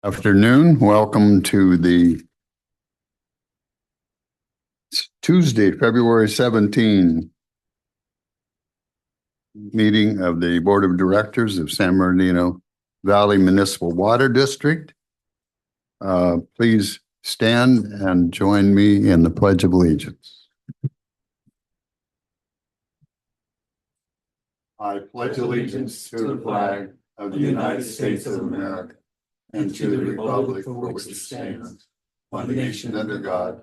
Afternoon. Welcome to the Tuesday, February 17 meeting of the Board of Directors of San Bernardino Valley Municipal Water District. Please stand and join me in the Pledge of Allegiance. I pledge allegiance to the flag of the United States of America and to the republic for which it stands, one nation under God,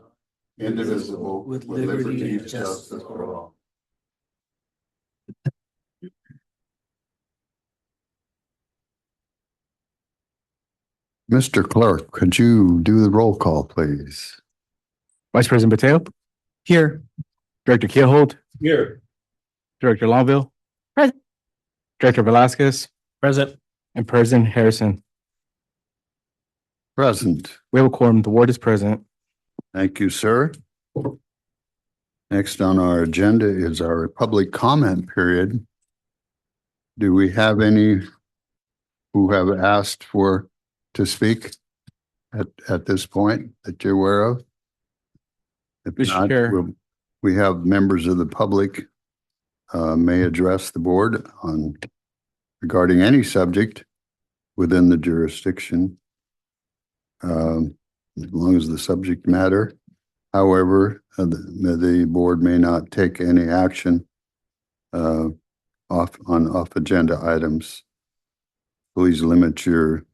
indivisible, with liberty and justice for all. Mr. Clerk, could you do the roll call, please? Vice President Mateo? Here. Director Keelhold? Here. Director Longville? Present. Director Velasquez? Present. And President Harrison. Present. We have a quorum. The ward is present. Thank you, sir. Next on our agenda is our public comment period. Do we have any who have asked to speak at this point that you're aware of? If Mr. not, Chair. we have members of the public may address the board regarding any subject within the jurisdiction, as long as the subject matter. However, the board may not take any action off agenda items. Please limit your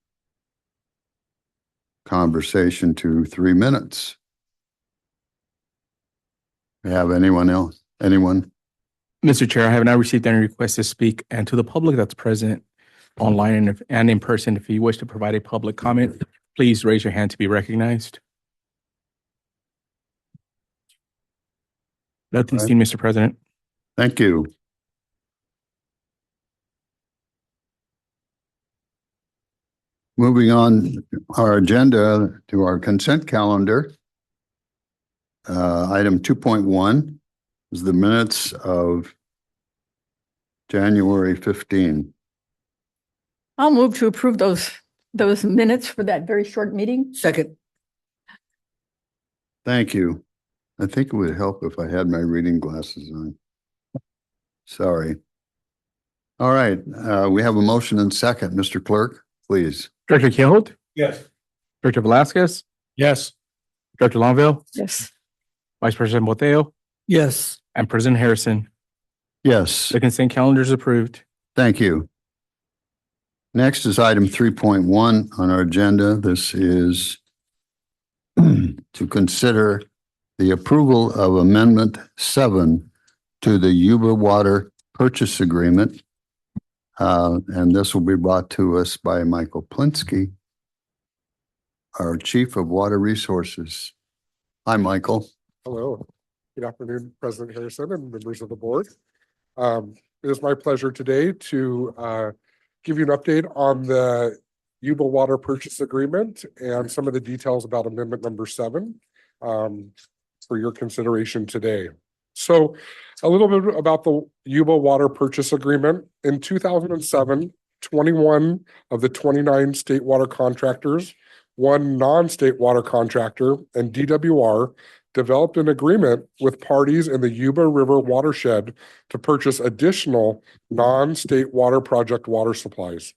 conversation to 3 minutes. Have anyone else? Anyone? Mr. Chair, I have not received any requests to speak, and to the public that's present online and in person, if you wish to provide a public comment, please raise your hand to be recognized. Nothing Right. seen, Mr. President. Thank you. Moving on our agenda to our consent calendar. Item 2.1 is the minutes of January 15. I'll move to approve those minutes for that very short meeting. Second. Thank you. I think it would help if I had my reading glasses on. Sorry. All right, we have a motion and second. Mr. Clerk, please. Director Keelhold? Yes. Director Velasquez? Yes. Director Longville? Yes. Vice President Mateo? Yes. And President Harrison. Yes, The consent calendar is approved. thank you. Next is item 3.1 on our agenda. This is to consider the approval of Amendment 7 to the Yuba Water Purchase Agreement. And this will be brought to us by Michael Plinsky, our Chief of Water Resources. Hi, Michael. Hello, good afternoon, President Harrison and members of the board. It is my pleasure today to give you an update on the Yuba Water Purchase Agreement and some of the details about Amendment number 7 for your consideration today. So a little bit about the Yuba Water Purchase Agreement. In 2007, 21 of the 29 state water contractors, one non-state water contractor, and DWR developed an agreement with parties in the Yuba River watershed to purchase additional non-state water project water supplies.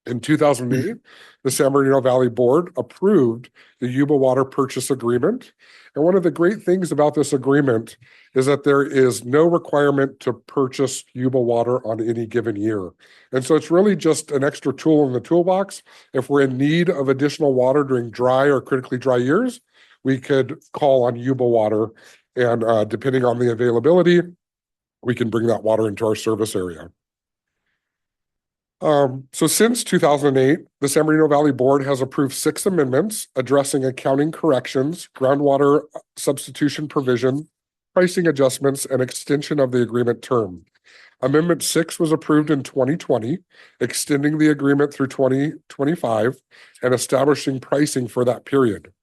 In 2008, the San Bernardino Valley Board approved the Yuba Water Purchase Agreement. And one of the great things about this agreement is that there is no requirement to purchase Yuba water on any given year. And so it's really just an extra tool in the toolbox. If we're in need of additional water during dry or critically dry years, we could call on Yuba Water, and depending on the availability, we can bring that water into our service area. So since 2008, the San Bernardino Valley Board has approved 6 amendments addressing accounting corrections, groundwater substitution provision, pricing adjustments, and extension of the agreement term. Amendment 6 was approved in 2020, extending the agreement through 2025 and establishing pricing for that period.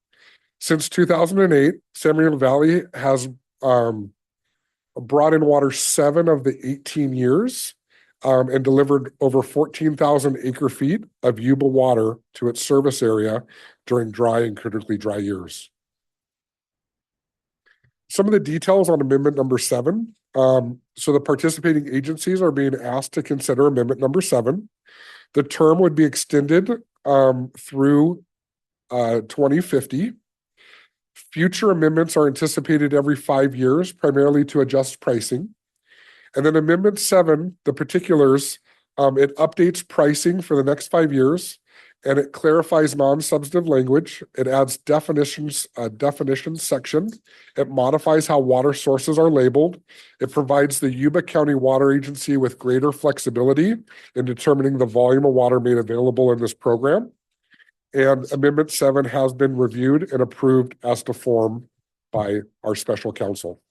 Since 2008, San Bernardino Valley has brought in water 7 of the 18 years, and delivered over 14,000 acre feet of Yuba water to its service area during dry and critically dry years. Some of the details on amendment number 7. So the participating agencies are being asked to consider amendment number 7. The term would be extended through 2050. Future amendments are anticipated every 5 years, primarily to adjust pricing. And then amendment 7, the particulars, it updates pricing for the next 5 years, and it clarifies non-substantive language. It adds definitions, a definitions section. It modifies how water sources are labeled. It provides the Yuba County Water Agency with greater flexibility in determining the volume of water made available in this program. And Amendment 7 has been reviewed and approved as to form by our special counsel.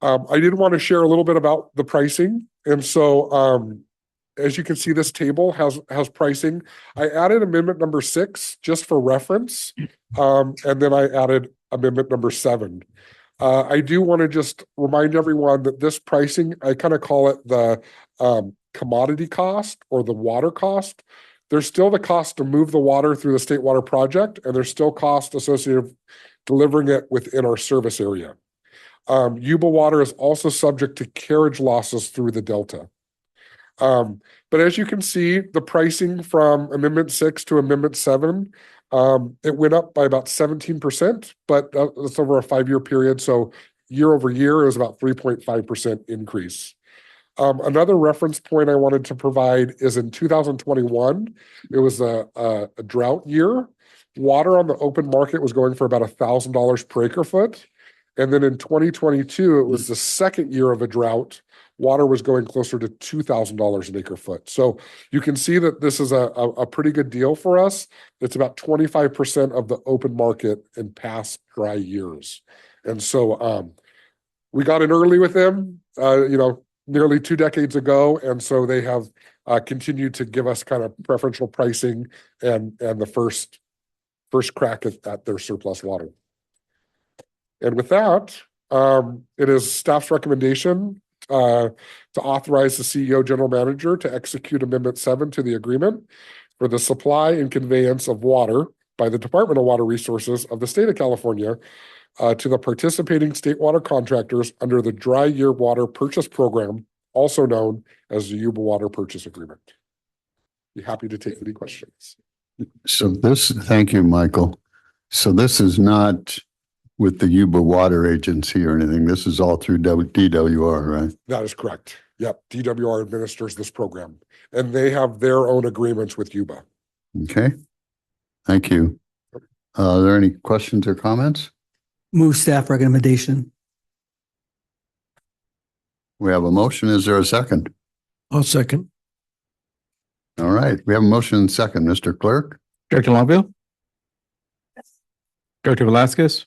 I did want to share a little bit about the pricing. And so as you can see, this table has pricing. I added amendment number 6 just for reference. And then I added amendment number 7. I do want to just remind everyone that this pricing, I kind of call it the commodity cost or the water cost. There's still the cost to move the water through the State Water Project, and there's still cost associated with delivering it within our service area. Yuba water is also subject to carriage losses through the Delta. But as you can see, the pricing from Amendment 6 to Amendment 7, it went up by about 17%, but that's over a 5-year period. So year over year, it was about 3.5% increase. Another reference point I wanted to provide is in 2021, it was a drought year. Water on the open market was going for about $1,000 per acre foot. And then in 2022, it was the second year of a drought. Water was going closer to $2,000 an acre foot. So you can see that this is a pretty good deal for us. It's about 25% of the open market in past dry years. And so we got in early with them, nearly 2 decades ago. And so they have continued to give us kind of preferential pricing and the first crack at their surplus water. And with that, it is staff's recommendation to authorize the CEO General Manager to execute Amendment 7 to the agreement for the supply and conveyance of water by the Department of Water Resources of the State of California to the participating state water contractors under the Dry Year Water Purchase Program, also known as the Yuba Water Purchase Agreement. Be happy to take any questions. So thank you, Michael. So this is not with the Yuba Water Agency or anything. This is all through DWR, right? That is correct. Yep. DWR administers this program, and they have their own agreements with Yuba. Okay. Thank you. Are there any questions or comments? Move staff recommendation. We have a motion. Is there a second? I'll second. All right. We have a motion and second. Mr. Clerk? Director Longville? Director Velasquez?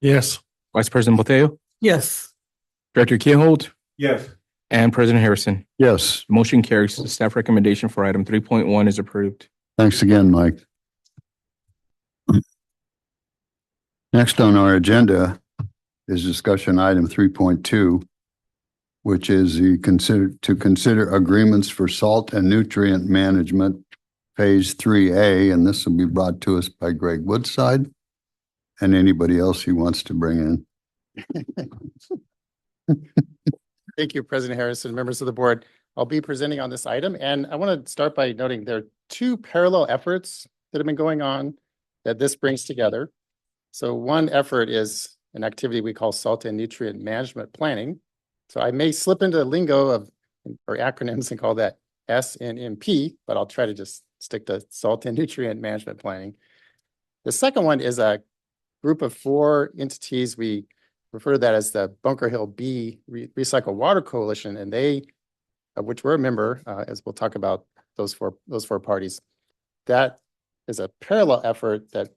Yes. Vice President Boteo? Yes. Director Keelhold? Yes. And President Harrison? Yes. Motion carries. The staff recommendation for item 3.1 is approved. Thanks again, Mike. Next on our agenda is discussion item 3.2, which is to consider agreements for salt and nutrient management phase 3A, and this will be brought to us by Greg Woodside and anybody else he wants to bring in. Thank you, President Harrison, members of the board. I'll be presenting on this item, and I want to start by noting there are 2 parallel efforts that have been going on that this brings together. So one effort is an activity we call salt and nutrient management planning. So I may slip into the lingo or acronyms and call that SNMP, but I'll try to just stick to salt and nutrient management planning. The second one is a group of 4 entities. We refer to that as the Bunker Hill B Recycle Water Coalition, and they, of which we're a member, as we'll talk about those four parties. That is a parallel effort that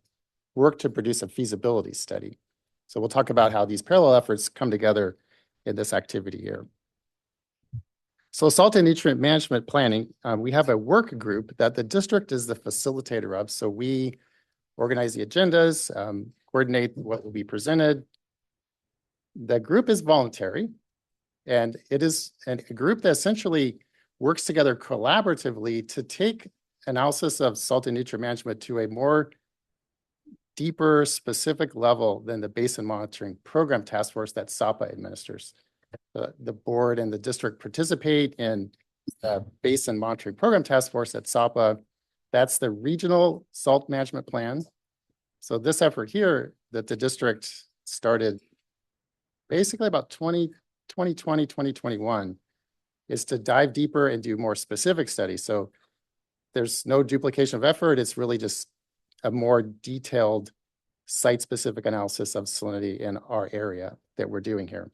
worked to produce a feasibility study. So we'll talk about how these parallel efforts come together in this activity here. So salt and nutrient management planning, we have a work group that the district is the facilitator of. So we organize the agendas, coordinate what will be presented. The group is voluntary, And it is a group that essentially works together collaboratively to take analysis of salt and nutrient management to a more deeper, specific level than the Basin Monitoring Program Task Force that SAPA administers. The board and the district participate in the Basin Monitoring Program Task Force at SAPA. That's the Regional Salt Management Plan. So this effort here that the district started basically about 2020, 2021 is to dive deeper and do more specific studies. So there's no duplication of effort. It's really just a more detailed site-specific analysis of salinity in our area that we're doing here.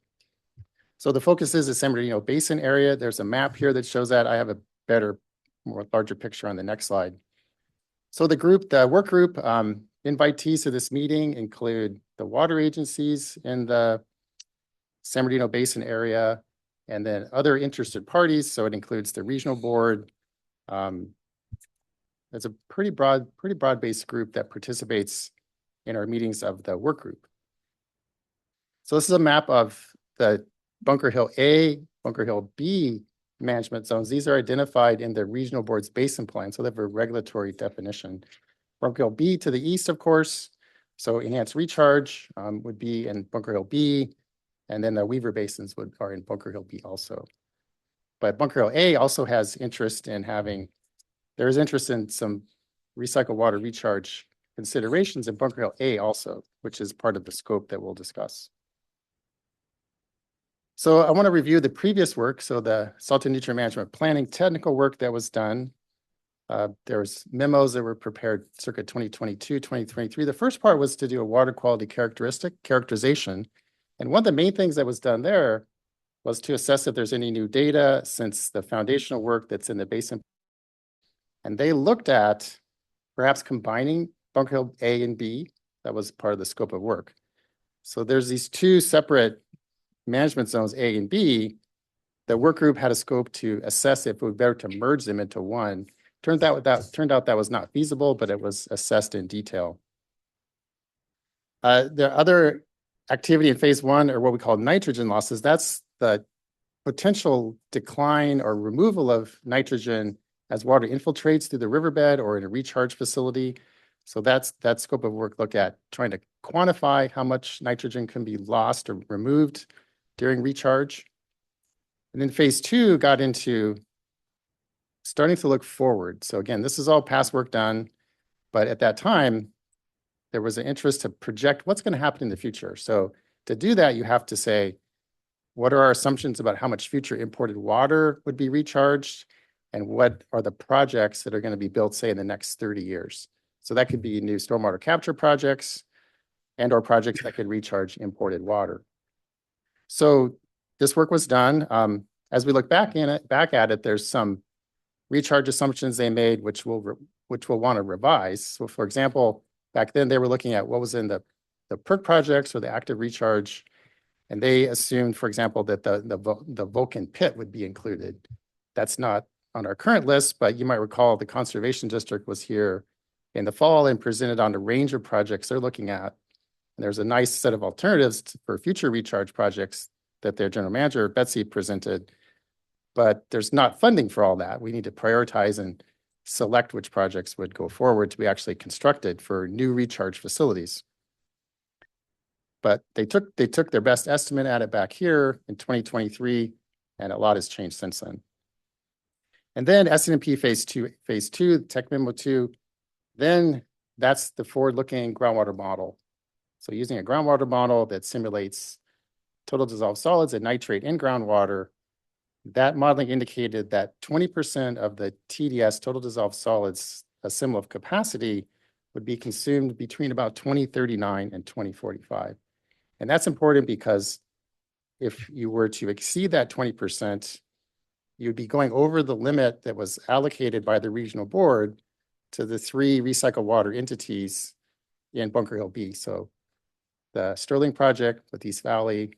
So the focus is the San Bernardino Basin area. There's a map here that shows that. I have a better, more larger picture on the next slide. So the work group invitees to this meeting include the water agencies in the San Bernardino Basin area, and then other interested parties. So it includes the regional board. It's a pretty broad-based group that participates in our meetings of the work group. So this is a map of the Bunker Hill A, Bunker Hill B management zones. These are identified in the regional board's basin plan, so they have a regulatory definition. Bunker Hill B to the east, of course. So enhanced recharge would be in Bunker Hill B, and then the Weaver Basins are in Bunker Hill B also. But Bunker Hill A also has interest in there is interest in some recycled water recharge considerations in Bunker Hill A also, which is part of the scope that we'll discuss. So I want to review the previous work. So the salt and nutrient management planning technical work that was done. There was memos that were prepared circa 2022, 2023. The first part was to do a water quality characterization. And one of the main things that was done there was to assess if there's any new data since the foundational work that's in the basin. And they looked at perhaps combining Bunker Hill A and B. That was part of the scope of work. So there's these two separate management zones, A and B. The work group had a scope to assess if it would be better to merge them into one. Turned out that was not feasible, but it was assessed in detail. The other activity in phase one are what we call nitrogen losses. That's the potential decline or removal of nitrogen as water infiltrates through the riverbed or in a recharge facility. So that scope of work looked at trying to quantify how much nitrogen can be lost or removed during recharge. And then phase two got into starting to look forward. So again, this is all past work done, but at that time, there was an interest to project what's going to happen in the future. So to do that, you have to say, what are our assumptions about how much future imported water would be recharged? And what are the projects that are going to be built, say, in the next 30 years? So that could be new stormwater capture projects and or projects that could recharge imported water. So this work was done. As we look back at it, there's some recharge assumptions they made, which we'll want to revise. So for example, back then they were looking at what was in the PERC projects or the active recharge. And they assumed, for example, that the Vulcan pit would be included. That's not on our current list, but you might recall the Conservation District was here in the fall and presented on a range of projects they're looking at. And there's a nice set of alternatives for future recharge projects that their general manager, Betsy, presented. But there's not funding for all that. We need to prioritize and select which projects would go forward to be actually constructed for new recharge facilities. But they took their best estimate at it back here in 2023, and a lot has changed since then. And then SNMP phase two, Tech Memo 2, then that's the forward-looking groundwater model. So using a groundwater model that simulates total dissolved solids and nitrate in groundwater, that modeling indicated that 20% of the TDS, total dissolved solids, assimilative capacity, would be consumed between about 2039 and 2045. And that's important because if you were to exceed that 20%, you'd be going over the limit that was allocated by the regional board to the 3 recycled water entities in Bunker Hill B. So the Sterling project with East Valley,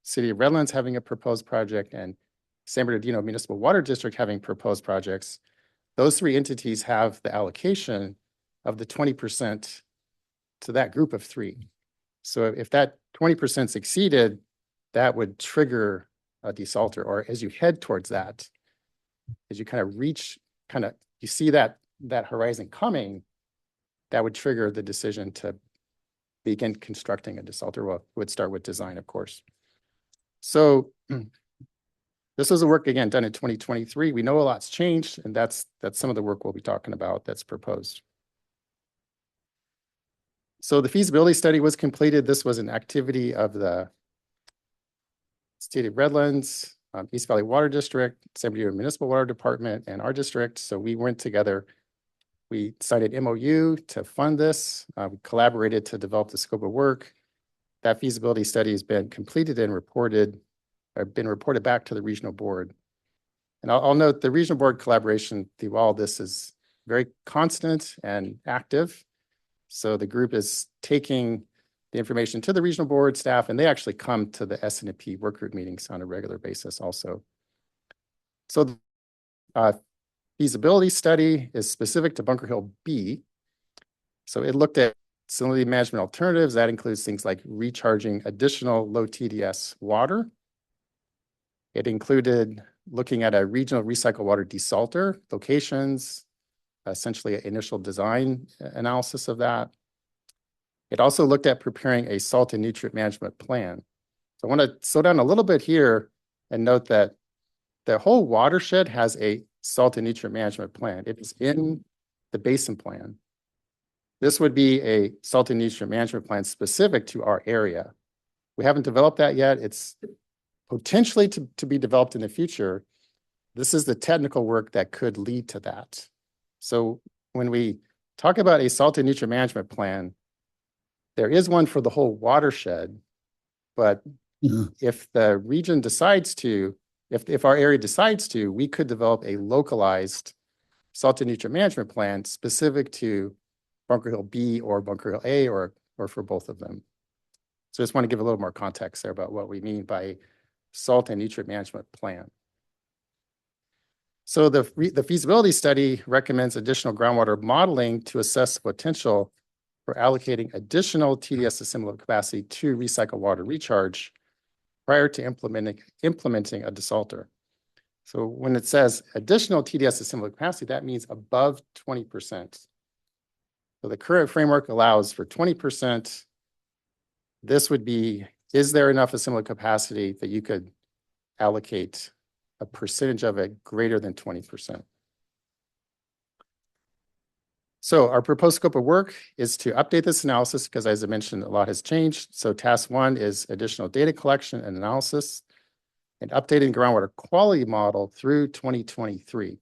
City of Redlands having a proposed project, and San Bernardino Municipal Water District having proposed projects. Those 3 entities have the allocation of the 20% to that group of 3. So if that 20% is exceeded, that would trigger a desalter, or as you head towards that, as you kind of reach, you see that horizon coming, that would trigger the decision to begin constructing a desalter. Well, it would start with design, of course. So this was a work, again, done in 2023. We know a lot's changed, and that's some of the work we'll be talking about that's proposed. So the feasibility study was completed. This was an activity of the State of Redlands, East Valley Water District, San Bernardino Municipal Water Department, and our district. So we went together. We signed an MOU to fund this. We collaborated to develop the scope of work. That feasibility study has been completed and reported back to the regional board. And I'll note the regional board collaboration through all this is very constant and active. So the group is taking the information to the regional board staff, and they actually come to the S&P work group meetings on a regular basis also. So the feasibility study is specific to Bunker Hill B. So it looked at salinity management alternatives. That includes things like recharging additional low TDS water. It included looking at a regional recycled water desalter locations, essentially an initial design analysis of that. It also looked at preparing a salt and nutrient management plan. So I want to slow down a little bit here and note that the whole watershed has a salt and nutrient management plan. It is in the basin plan. This would be a salt and nutrient management plan specific to our area. We haven't developed that yet. It's potentially to be developed in the future. This is the technical work that could lead to that. So when we talk about a salt and nutrient management plan, there is one for the whole watershed, but if the region decides to, if our area decides to, we could develop a localized salt and nutrient management plan specific to Bunker Hill B or Bunker Hill A or for both of them. So I just want to give a little more context there about what we mean by salt and nutrient management plan. So the feasibility study recommends additional groundwater modeling to assess the potential for allocating additional TDS assimilative capacity to recycle water recharge prior to implementing a desalter. So when it says additional TDS assimilative capacity, that means above 20%. So the current framework allows for 20%. This would be, is there enough assimilative capacity that you could allocate a percentage of it greater than 20%? So our proposed scope of work is to update this analysis because, as I mentioned, a lot has changed. So task one is additional data collection and analysis and updating groundwater quality model through 2023.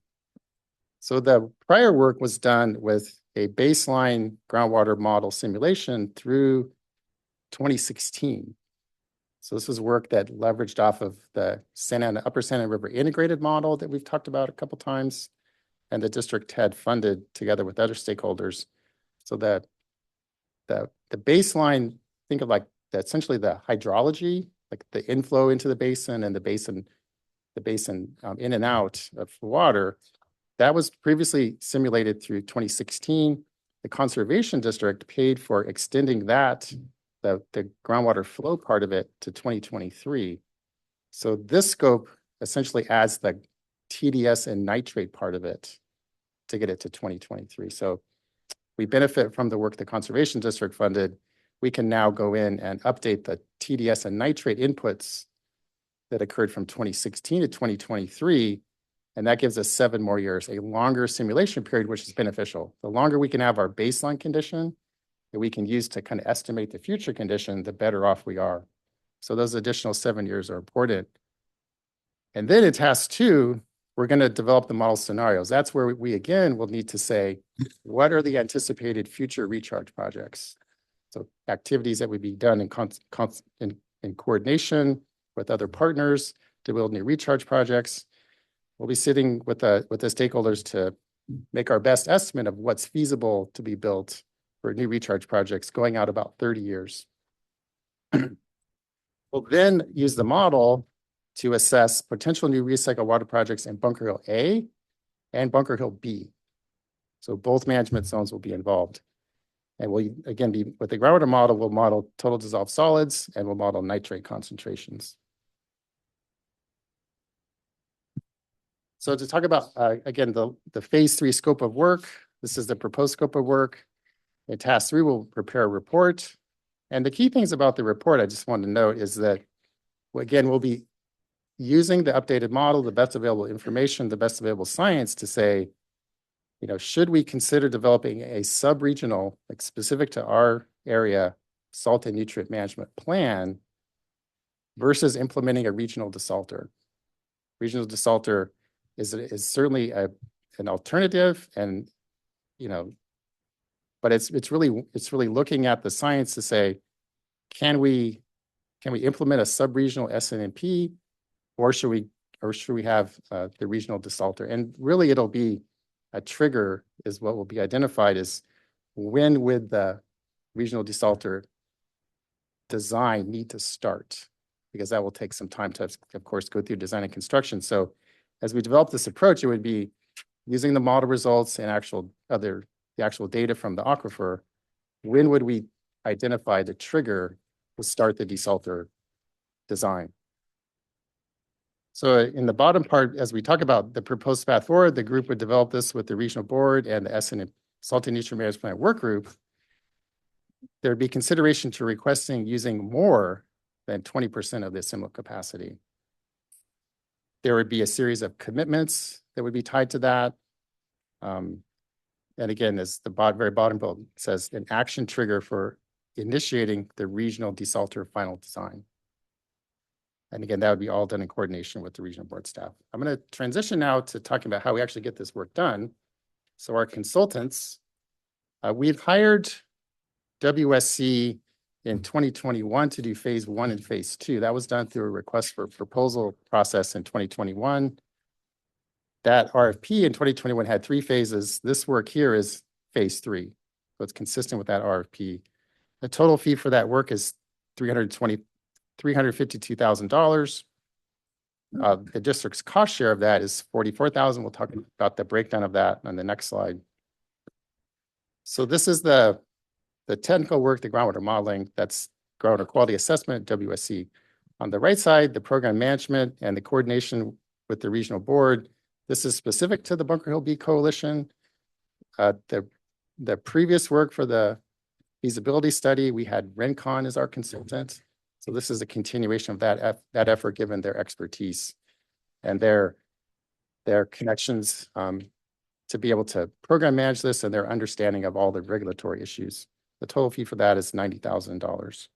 So the prior work was done with a baseline groundwater model simulation through 2016. So this is work that leveraged off of the Upper Santa Ana River integrated model that we've talked about a couple times, and the district had funded together with other stakeholders. So that the baseline, think of like essentially the hydrology, like the inflow into the basin and the basin in and out of water, that was previously simulated through 2016. The conservation district paid for extending that, the groundwater flow part of it, to 2023. So this scope essentially adds the TDS and nitrate part of it to get it to 2023. So we benefit from the work the conservation district funded. We can now go in and update the TDS and nitrate inputs that occurred from 2016 to 2023. And that gives us 7 more years, a longer simulation period, which is beneficial. The longer we can have our baseline condition that we can use to kind of estimate the future condition, the better off we are. So those additional 7 years are important. And then in task 2, we're going to develop the model scenarios. That's where we again will need to say, what are the anticipated future recharge projects? So activities that would be done in coordination with other partners to build new recharge projects. We'll be sitting with the stakeholders to make our best estimate of what's feasible to be built for new recharge projects going out about 30 years. We'll then use the model to assess potential new recycled water projects in Bunker Hill A and Bunker Hill B. So both management zones will be involved. And we'll again be with the groundwater model, we'll model total dissolved solids and we'll model nitrate concentrations. So to talk about, again, the phase 3 scope of work, this is the proposed scope of work. In task 3, we'll prepare a report. And the key things about the report I just wanted to note is that, again, we'll be using the updated model, the best available information, the best available science to say, you know, should we consider developing a sub-regional, like specific to our area, salt and nutrient management plan versus implementing a regional desalter? Regional desalter is certainly an alternative, and, you know, but it's really looking at the science to say, can we implement a sub-regional SNMP, or should we have the regional desalter? And really, it'll be a trigger is what will be identified as when would the regional desalter design need to start, because that will take some time to, of course, go through design and construction. So as we develop this approach, it would be using the model results and the actual data from the aquifer. When would we identify the trigger to start the desalter design? So in the bottom part, as we talk about the proposed path forward, the group would develop this with the regional board and the SN Salt and Nutrient Management Plan work group. There'd be consideration to requesting using more than 20% of the assimilate capacity. There would be a series of commitments that would be tied to that. And again, as the very bottom bullet says, an action trigger for initiating the regional desalter final design. And again, that would be all done in coordination with the regional board staff. I'm going to transition now to talking about how we actually get this work done. So our consultants, we've hired WSC in 2021 to do phase 1 and phase 2. That was done through a request for proposal process in 2021. That RFP in 2021 had 3 phases. This work here is phase 3. So it's consistent with that RFP. The total fee for that work is $352,000. The district's cost share of that is $44,000. We'll talk about the breakdown of that on the next slide. So this is the technical work, the groundwater modeling, that's groundwater quality assessment, WSC. On the right side, the program management and the coordination with the regional board. This is specific to the Bunker Hill B Coalition. The previous work for the feasibility study, we had Rencon as our consultant. So this is a continuation of that effort, given their expertise and their connections to be able to program manage this and their understanding of all the regulatory issues. The total fee for that is $90,000.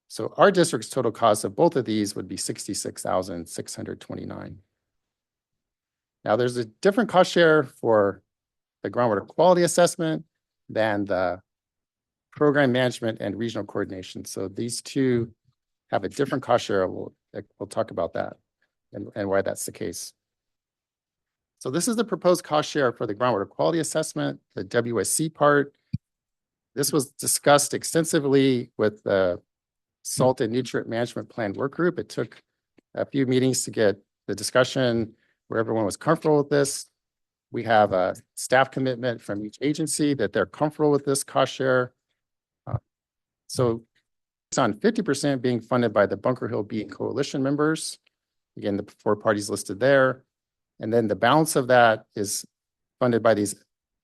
So our district's total cost of both of these would be $66,629. Now there's a different cost share for the groundwater quality assessment than the program management and regional coordination. So these two have a different cost share. We'll talk about that and why that's the case. So this is the proposed cost share for the groundwater quality assessment, the WSC part. This was discussed extensively with the Salt and Nutrient Management Plan work group. It took a few meetings to get the discussion where everyone was comfortable with this. We have a staff commitment from each agency that they're comfortable with this cost share. So it's on 50% being funded by the Bunker Hill B Coalition members. Again, the 4 parties listed there. And then the balance of that is funded by these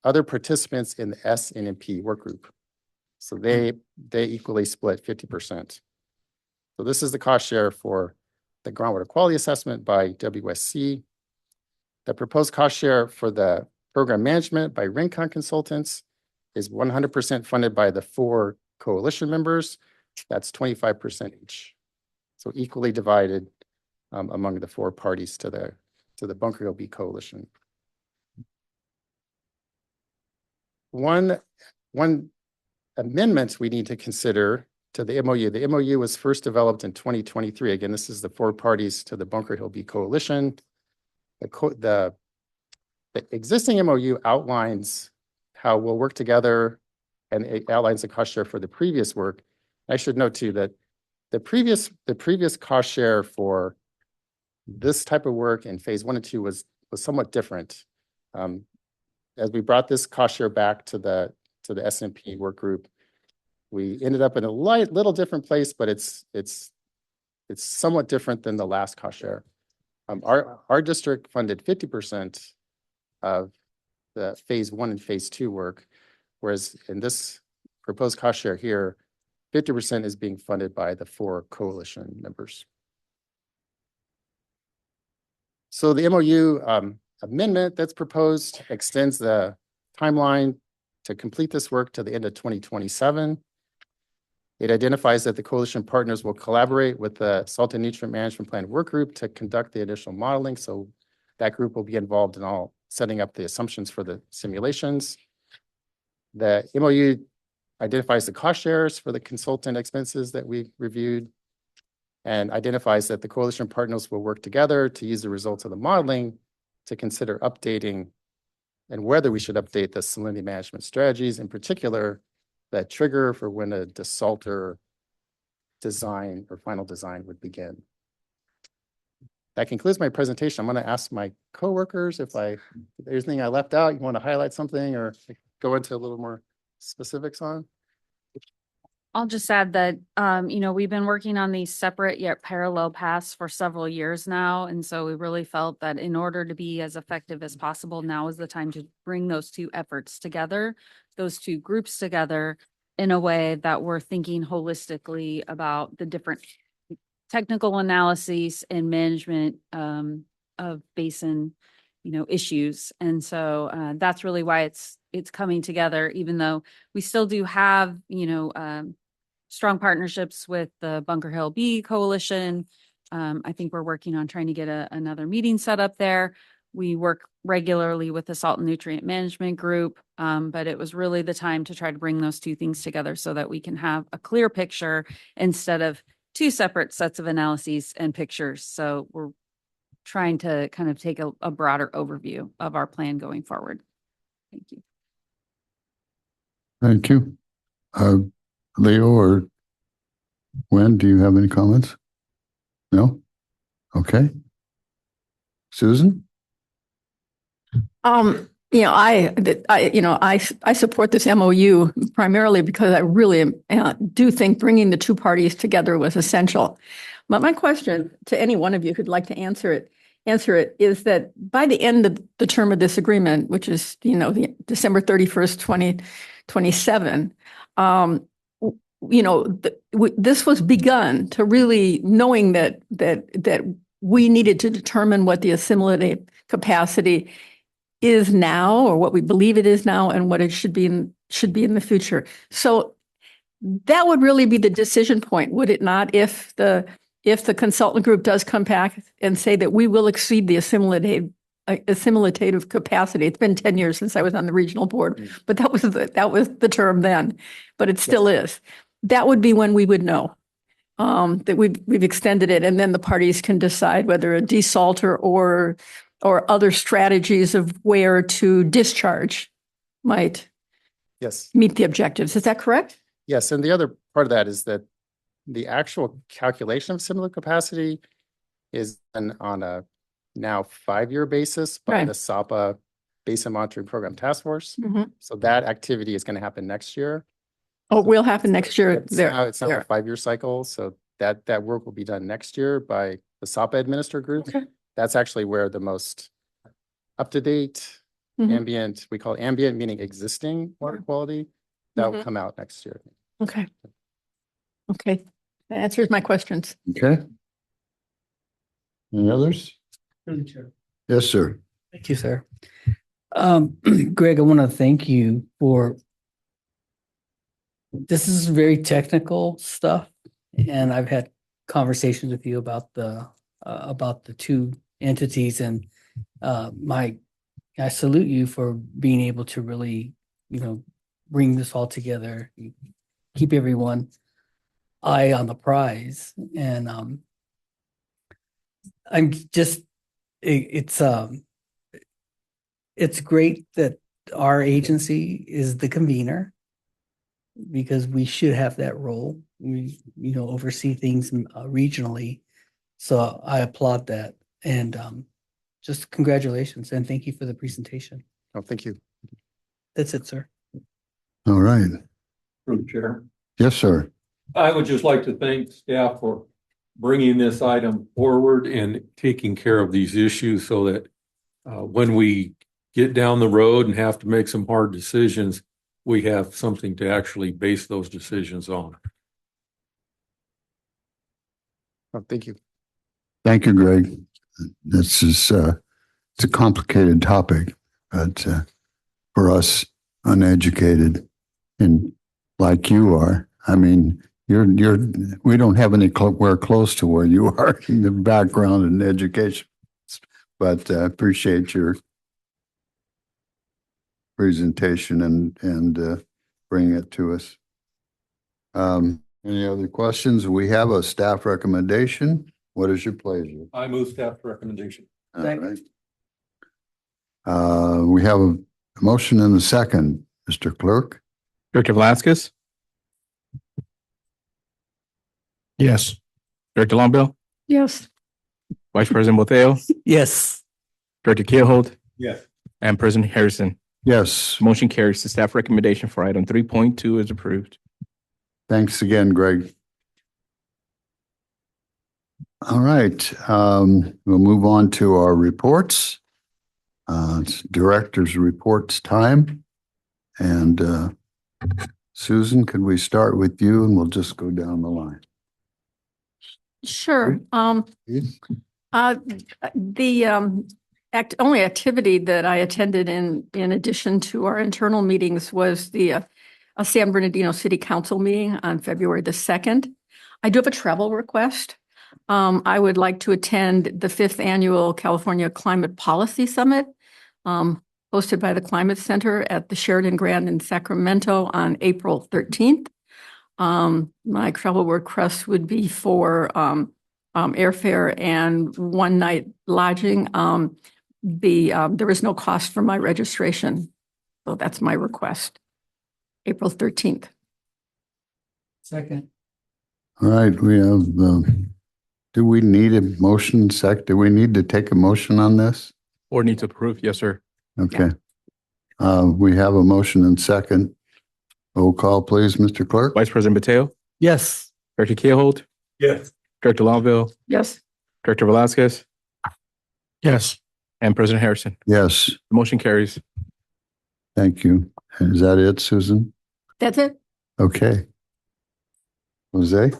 other participants in the SNMP work group. So they equally split 50%. So this is the cost share for the groundwater quality assessment by WSC. The proposed cost share for the program management by Rincon Consultants is 100% funded by the 4 coalition members. That's 25% each. So equally divided among the 4 parties to the Bunker Hill B Coalition. One amendment we need to consider to the MOU. The MOU was first developed in 2023. Again, this is the 4 parties to the Bunker Hill B Coalition. The existing MOU outlines how we'll work together, and it outlines the cost share for the previous work. I should note too that the previous cost share for this type of work in phase 1 and 2 was somewhat different. As we brought this cost share back to the SNMP work group, we ended up in a little different place, but it's somewhat different than the last cost share. Our district funded 50% of the phase 1 and phase 2 work, whereas in this proposed cost share here, 50% is being funded by the 4 coalition members. So the MOU amendment that's proposed extends the timeline to complete this work to the end of 2027. It identifies that the coalition partners will collaborate with the Salt and Nutrient Management Plan Work Group to conduct the additional modeling. So that group will be involved in all setting up the assumptions for the simulations. The MOU identifies the cost shares for the consultant expenses that we reviewed and identifies that the coalition partners will work together to use the results of the modeling to consider updating and whether we should update the salinity management strategies, in particular, that trigger for when a desalter design or final design would begin. That concludes my presentation. I'm going to ask my coworkers if there's anything I left out, you want to highlight something or go into a little more specifics on? I'll just add that, we've been working on these separate yet parallel paths for several years now. And so we really felt that in order to be as effective as possible, now is the time to bring those two efforts together, those two groups together in a way that we're thinking holistically about the different technical analyses and management of basin, issues. And so that's really why it's coming together, even though we still do have, strong partnerships with the Bunker Hill B Coalition. I think we're working on trying to get another meeting set up there. We work regularly with the Salt and Nutrient Management Group, but it was really the time to try to bring those two things together so that we can have a clear picture instead of two separate sets of analyses and pictures. So we're trying to kind of take a broader overview of our plan going forward. Thank you. Thank you. Leo or Wen, do you have any comments? No? Okay. Susan? I support this MOU primarily because I really do think bringing the two parties together was essential. But my question to any one of you who'd like to answer it is that by the end of the term of this agreement, which is, the December 31st, 2027, this was begun to really knowing that we needed to determine what the assimilative capacity is now, or what we believe it is now, and what it should be in the future. So that would really be the decision point, would it not? If the consultant group does come back and say that we will exceed the assimilative capacity. It's been 10 years since I was on the regional board, but that was the term then, but it still is. That would be when we would know that we've extended it, and then the parties can decide whether a desalter or other strategies of where to discharge might meet the objectives. Is that correct? Yes, and the other part of that is that the actual calculation of similar capacity is done on a now 5-year basis by the SAPA Basin Monitoring Program Task Force. Mhm. So that activity is going to happen next year. Oh, it will happen next year. It's now a 5-year cycle. So that work will be done next year by the SAPA Administrator Group. Okay. That's actually where the most up-to-date ambient, we call ambient, meaning existing water quality, that will come out next year. Okay. That answers my questions. Okay. Any others? Yes, sir. Thank you, sir. Greg, I want to thank you for, this is very technical stuff, and I've had conversations with you about the two entities, and I salute you for being able to really, bring this all together, keep everyone eye on the prize, and I'm just, it's great that our agency is the convener, because we should have that role. We, oversee things regionally. So I applaud that, and just congratulations, and thank you for the presentation. Oh, thank you. That's it, sir. All right. Through the chair. Yes, sir. I would just like to thank staff for bringing this item forward and taking care of these issues so that when we get down the road and have to make some hard decisions, we have something to actually base those decisions on. Oh, thank you. Thank you, Greg. This is, it's a complicated topic, but for us uneducated and like you are, I mean, we don't have anywhere close to where you are in the background in education, but I appreciate your presentation and bringing it to us. Any other questions? We have a staff recommendation. What is your pleasure? I move staff recommendation. All right. We have a motion and a second, Mr. Clerk. Director Velasquez, Yes. Director Long Yes. Vice President Boteo, Yes. Director Keelhold, Yes. and President Harrison. Yes, Motion carries. The staff recommendation for item 3.2 is approved. thanks again, Greg. All right, we'll move on to our reports. It's director's reports time. And Susan, could we start with you and we'll just go down the line? Sure. Please. The only activity that I attended in addition to our internal meetings was the San Bernardino City Council meeting on February the 2nd. I do have a travel request. I would like to attend the 5th Annual California Climate Policy Summit, hosted by the Climate Center at the Sheraton Grand in Sacramento on April 13th. My travel request would be for airfare and one night lodging. There is no cost for my registration. So that's my request. April 13th. Second. All right, we have, do we need a motion do we need to take a motion on this? Board needs to approve. Yes, sir. Okay. We have a motion and second. Roll call, please, Mr. Clerk. Vice President Boteo, Yes. Director Keelhold, Yes. Director Longville, Yes. Director Velasquez, Yes. and President Harrison. Yes, The motion carries. thank you. Is that it, Susan? That's it. Okay. Jose?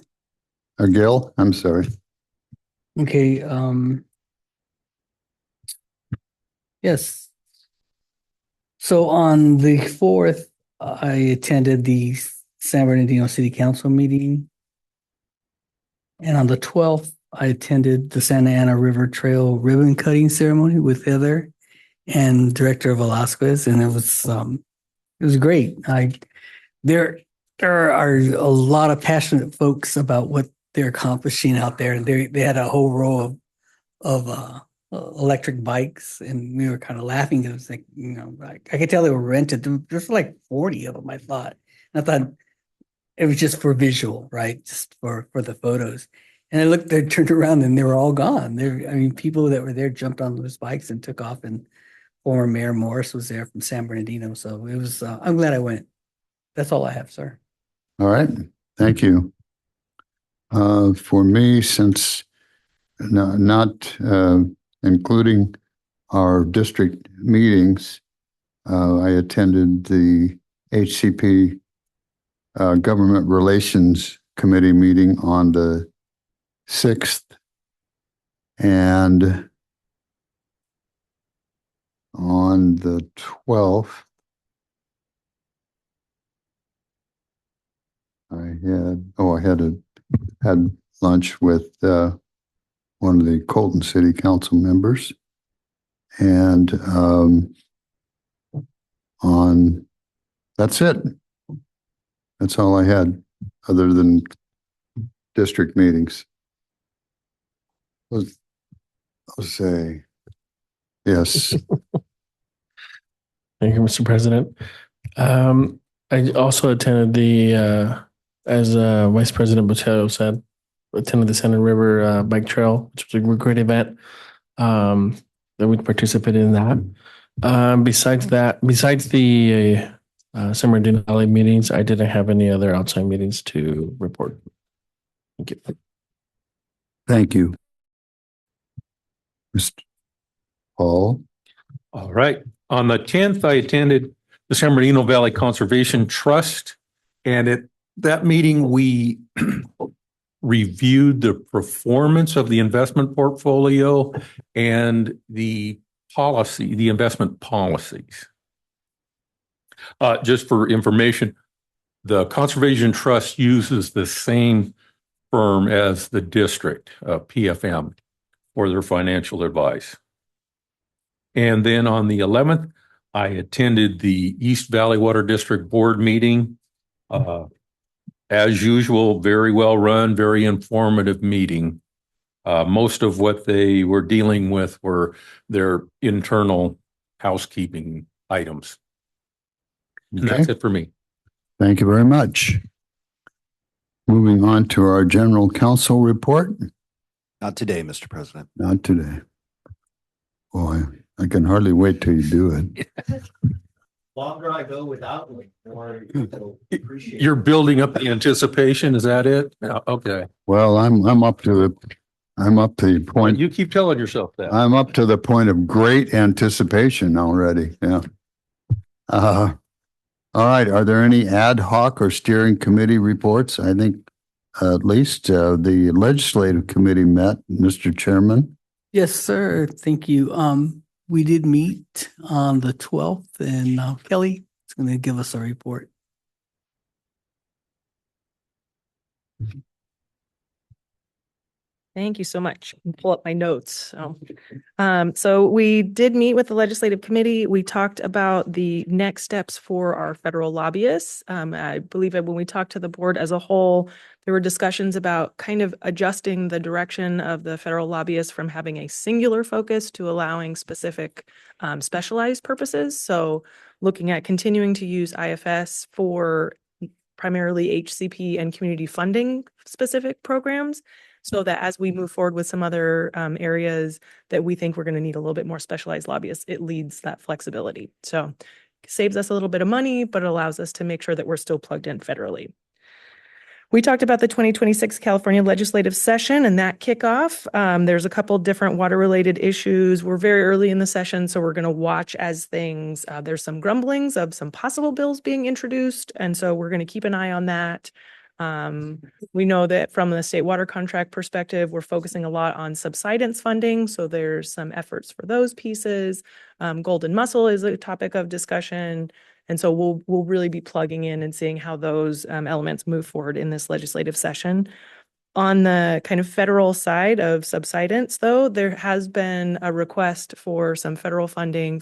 Or Gil? I'm sorry. Okay, yes. So on the 4th, I attended the San Bernardino City Council meeting. And on the 12th, I attended the Santa Ana River Trail ribbon cutting ceremony with Heather and Director Velasquez, and it was great. There are a lot of passionate folks about what they're accomplishing out there, and they had a whole row of electric bikes, and we were kind of laughing. It was like, I could tell they were rented. There's like 40 of them, I thought. And I thought it was just for visual, right? Just for the photos. And they turned around and they were all gone. People that were there jumped on those bikes and took off, and former Mayor Morris was there from San Bernardino. So it was, I'm glad I went. That's all I have, sir. All right, thank you. For me, since not including our district meetings, I attended the HCP Government Relations Committee meeting on the 6th, and on the 12th, I had lunch with one of the Colton City Council members, and that's it. That's all I had, other than district meetings. I'll say yes. Thank you, Mr. President. I also attended as Vice President Botero said, attended the Santa River Bike Trail, which was a great event. That we participated in that. Besides the San Bernardino Valley meetings, I didn't have any other outside meetings to report. Thank you. Thank you. Mr. Paul? All right. On the 10th, I attended the San Bernardino Valley Conservation Trust. And at that meeting, we reviewed the performance of the investment portfolio and the investment policies. Just for information, the Conservation Trust uses the same firm as the district, PFM, for their financial advice. And then on the 11th, I attended the East Valley Water District Board meeting. As usual, very well run, very informative meeting. Most of what they were dealing with were their internal housekeeping items. And that's Okay. it for me. Thank you very much. Moving on to our general counsel report. Not today, Mr. President. Not today. Boy, I can hardly wait till you do it. Longer I go without one, the more people appreciate it. You're building up the anticipation, is that it? Okay. Well, I'm up to the point. You keep telling yourself that. I'm up to the point of great anticipation already. Yeah. All right. Are there any ad hoc or steering committee reports? I think at least the legislative committee met, Mr. Chairman. Yes, sir. Thank you. We did meet on the 12th, and Kelly is going to give us a report. Thank you so much. Pull up my notes. So we did meet with the legislative committee. We talked about the next steps for our federal lobbyists. I believe that when we talked to the board as a whole, there were discussions about kind of adjusting the direction of the federal lobbyists from having a singular focus to allowing specific specialized purposes. So looking at continuing to use IFS for primarily HCP and community funding specific programs, so that as we move forward with some other areas that we think we're going to need a little bit more specialized lobbyists, it leads that flexibility. So it saves us a little bit of money, but it allows us to make sure that we're still plugged in federally. We talked about the 2026 California legislative session and that kickoff. There's a couple different water-related issues. We're very early in the session, so we're going to watch as things, there's some grumblings of some possible bills being introduced, and so we're going to keep an eye on that. We know that from the state water contract perspective, we're focusing a lot on subsidence funding. So there's some efforts for those pieces. Golden Mussel is a topic of discussion. And so we'll really be plugging in and seeing how those elements move forward in this legislative session. On the kind of federal side of subsidence, though, there has been a request for some federal funding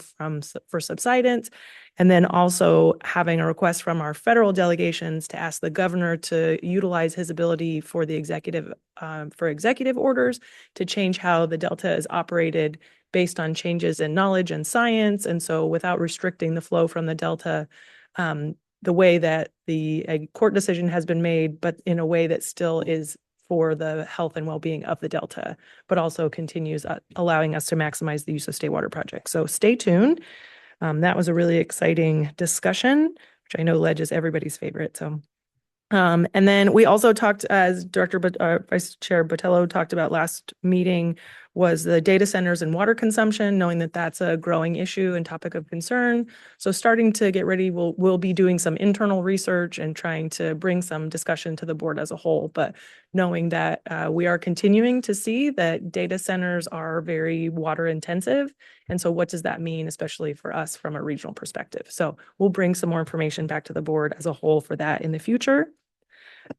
for subsidence, and then also having a request from our federal delegations to ask the governor to utilize his ability for the executive orders to change how the Delta is operated based on changes in knowledge and science. And so without restricting the flow from the Delta, the way that a court decision has been made, but in a way that still is for the health and well-being of the Delta, but also continues allowing us to maximize the use of state water projects. So stay tuned. That was a really exciting discussion, which I know Ledge is everybody's favorite. So, and then we also talked, as Vice Chair Botello talked about last meeting, was the data centers and water consumption, knowing that that's a growing issue and topic of concern. So starting to get ready, we'll be doing some internal research and trying to bring some discussion to the board as a whole, but knowing that we are continuing to see that data centers are very water intensive. And so what does that mean, especially for us from a regional perspective? So we'll bring some more information back to the board as a whole for that in the future.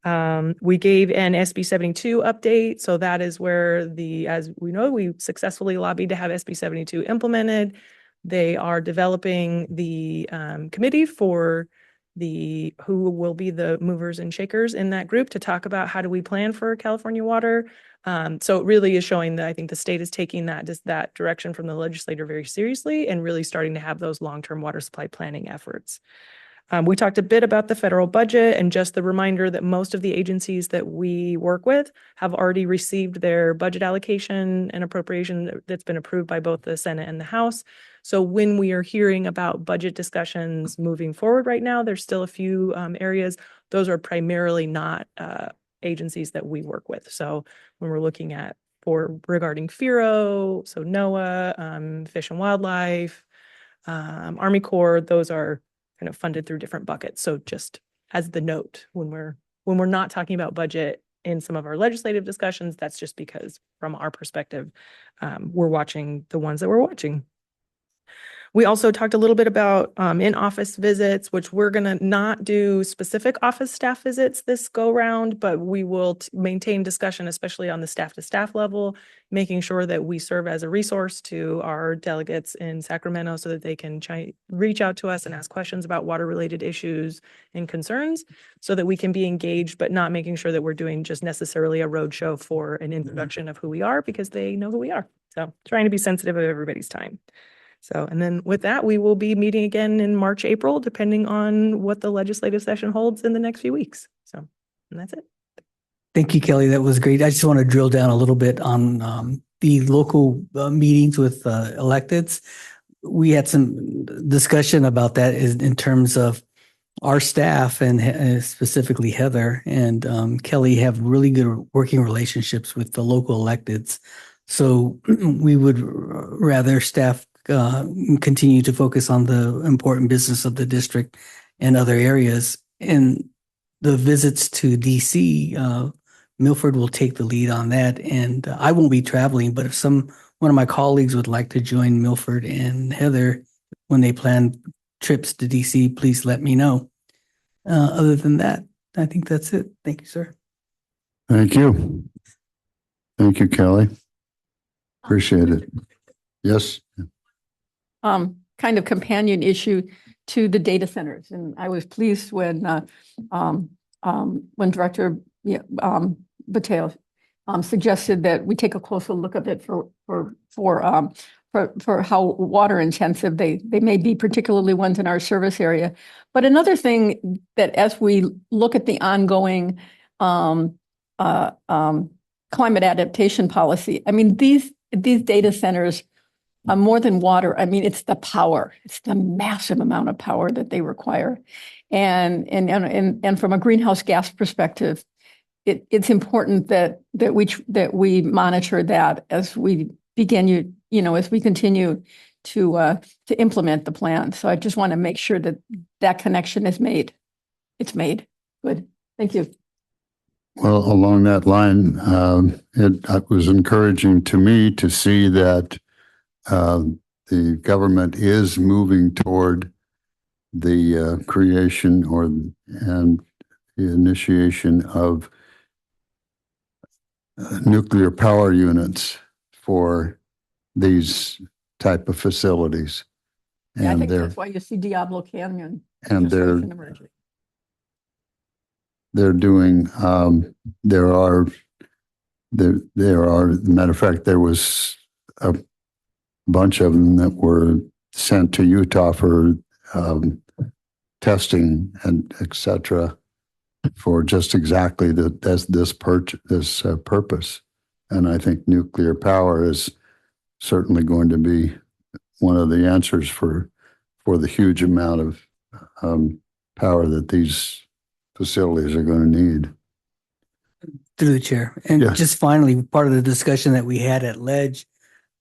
We gave an SB 72 update. So that is where as we know, we successfully lobbied to have SB 72 implemented. They are developing the committee for who will be the movers and shakers in that group to talk about how do we plan for California water. So it really is showing that I think the state is taking that direction from the legislator very seriously and really starting to have those long-term water supply planning efforts. We talked a bit about the federal budget and just the reminder that most of the agencies that we work with have already received their budget allocation and appropriation that's been approved by both the Senate and the House. So when we are hearing about budget discussions moving forward right now, there's still a few areas. Those are primarily not agencies that we work with. So when we're looking at regarding FERO, so NOAA, Fish and Wildlife, Army Corps, those are kind of funded through different buckets. So just as the note, when we're not talking about budget in some of our legislative discussions, that's just because from our perspective, we're watching the ones that we're watching. We also talked a little bit about in-office visits, which we're going to not do specific office staff visits this go round, but we will maintain discussion, especially on the staff to staff level, making sure that we serve as a resource to our delegates in Sacramento so that they can reach out to us and ask questions about water related issues and concerns so that we can be engaged, but not making sure that we're doing just necessarily a roadshow for an introduction of who we are because they know who we are. So trying to be sensitive of everybody's time. So, and then with that, we will be meeting again in March, April, depending on what the legislative session holds in the next few weeks. So, and that's it. Thank you, Kelly. That was great. I just want to drill down a little bit on the local meetings with electeds. We had some discussion about that in terms of our staff and specifically Heather and Kelly have really good working relationships with the local electeds. So we would rather staff continue to focus on the important business of the district and other areas. And the visits to DC, Milford will take the lead on that. And I won't be traveling, but if one of my colleagues would like to join Milford and Heather when they plan trips to DC, please let me know. Other than that, I think that's it. Thank you, sir. Thank you. Thank you, Kelly. Appreciate it. Yes. Kind of companion issue to the data centers. And I was pleased when Director Bateo suggested that we take a closer look at it for how water intensive they may be, particularly ones in our service area. But another thing that as we look at the ongoing climate adaptation policy, I mean, these data centers more than water. I mean, it's the power. It's the massive amount of power that they require. And from a greenhouse gas perspective, it's important that we monitor that as we begin, as we continue to implement the plan. So I just want to make sure that connection is made. It's made. Good. Thank you. Well, along that line, it was encouraging to me to see that the government is moving toward the creation and the initiation of nuclear power units for these type of facilities. Yeah, I think that's why you see Diablo Canyon. And they're doing, there are, matter of fact, there was a bunch of them that were sent to Utah for testing and et cetera for just exactly this purpose. And I think nuclear power is certainly going to be one of the answers for the huge amount of power that these facilities are going to need. Through the chair. And Yes. just finally, part of the discussion that we had at Ledge,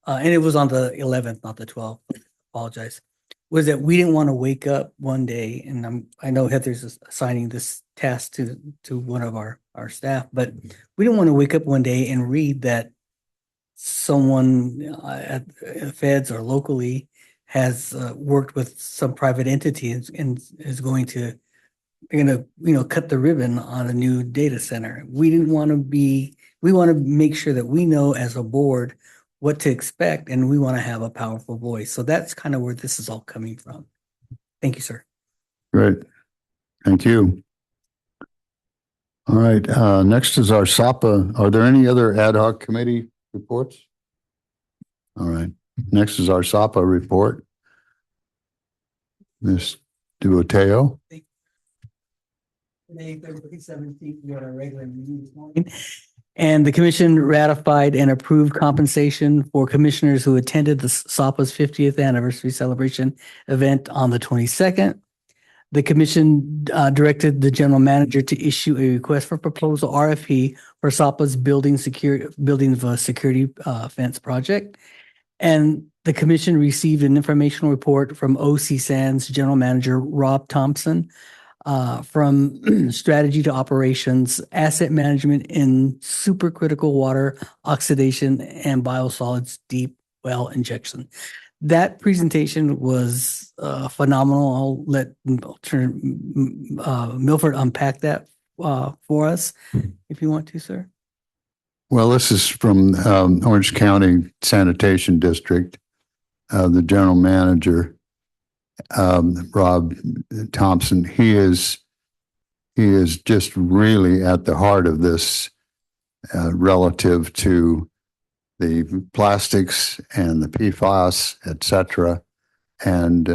and it was on the 11th, not the 12th, apologize, was that we didn't want to wake up one day, and I know Heather's assigning this task to one of our staff, but we didn't want to wake up one day and read that someone at feds or locally has worked with some private entity and is going to cut the ribbon on a new data center. We want to make sure that we know as a board what to expect, and we want to have a powerful voice. So that's kind of where this is all coming from. Thank you, sir. Great. Thank you. All right. Next is our SAPA. Are there any other ad hoc committee reports? All right. Next is our SAPA report. Ms. Duoteo. Today, February 17th, we had our regular meeting this morning. And the commission ratified and approved compensation for commissioners who attended the SAPA's 50th anniversary celebration event on the 22nd. The commission directed the general manager to issue a request for proposal RFP for SAPA's building of a security fence project. And the commission received an informational report from OC Sands General Manager Rob Thompson from strategy to operations, asset management in supercritical water oxidation and biosolids deep well injection. That presentation was phenomenal. I'll let Milford unpack that for us if you want to, sir. Well, this is from Orange County Sanitation District. The general manager, Rob Thompson, he is just really at the heart of this relative to the plastics and the PFAS, et cetera. And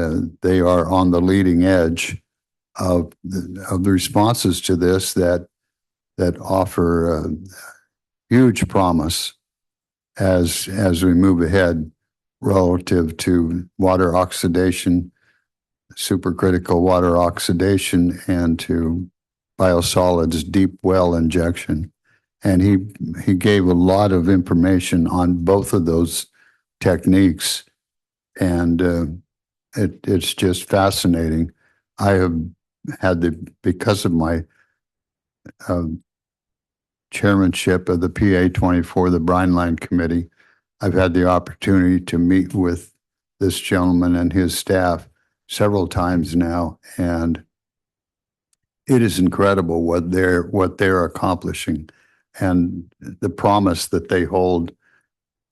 they are on the leading edge of the responses to this that offer huge promise as we move ahead relative to water oxidation, supercritical water oxidation, and to biosolids deep well injection. And he gave a lot of information on both of those techniques, and it's just fascinating. I have had because of my chairmanship of the PA 24, the Brine Line Committee, I've had the opportunity to meet with this gentleman and his staff several times now, and it is incredible what they're accomplishing and the promise that they hold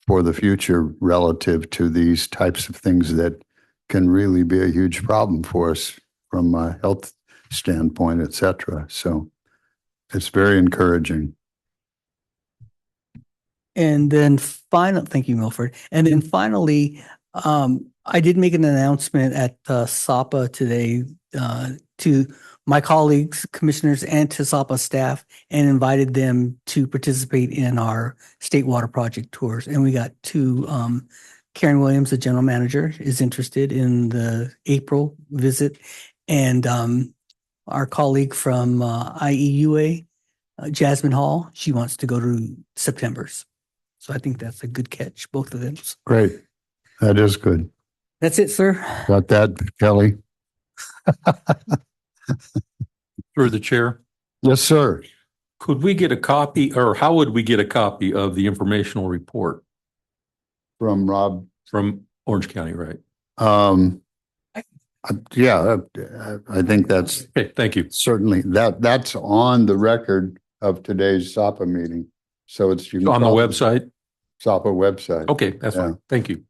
for the future relative to these types of things that can really be a huge problem for us from a health standpoint, et cetera. So it's very encouraging. And then thank you, Milford. And then finally, I did make an announcement at SAPA today to my colleagues, commissioners, and to SAPA staff, and invited them to participate in our state water project tours. And we got two. Karen Williams, the general manager, is interested in the April visit, and our colleague from IEUA, Jasmine Hall, she wants to go to September's. So I think that's a good catch, both of them. Great. That is good. That's it, sir. Got that, Kelly? Through the chair, Yes, sir. could we get a copy, or how would we get a copy of the informational report From Rob. from Orange County, right? Yeah, I think that's Okay, thank you. certainly, that's on the record of today's SAPA meeting. So it's. you can On the probably- website? SAPA website. Okay, that's fine. Thank you.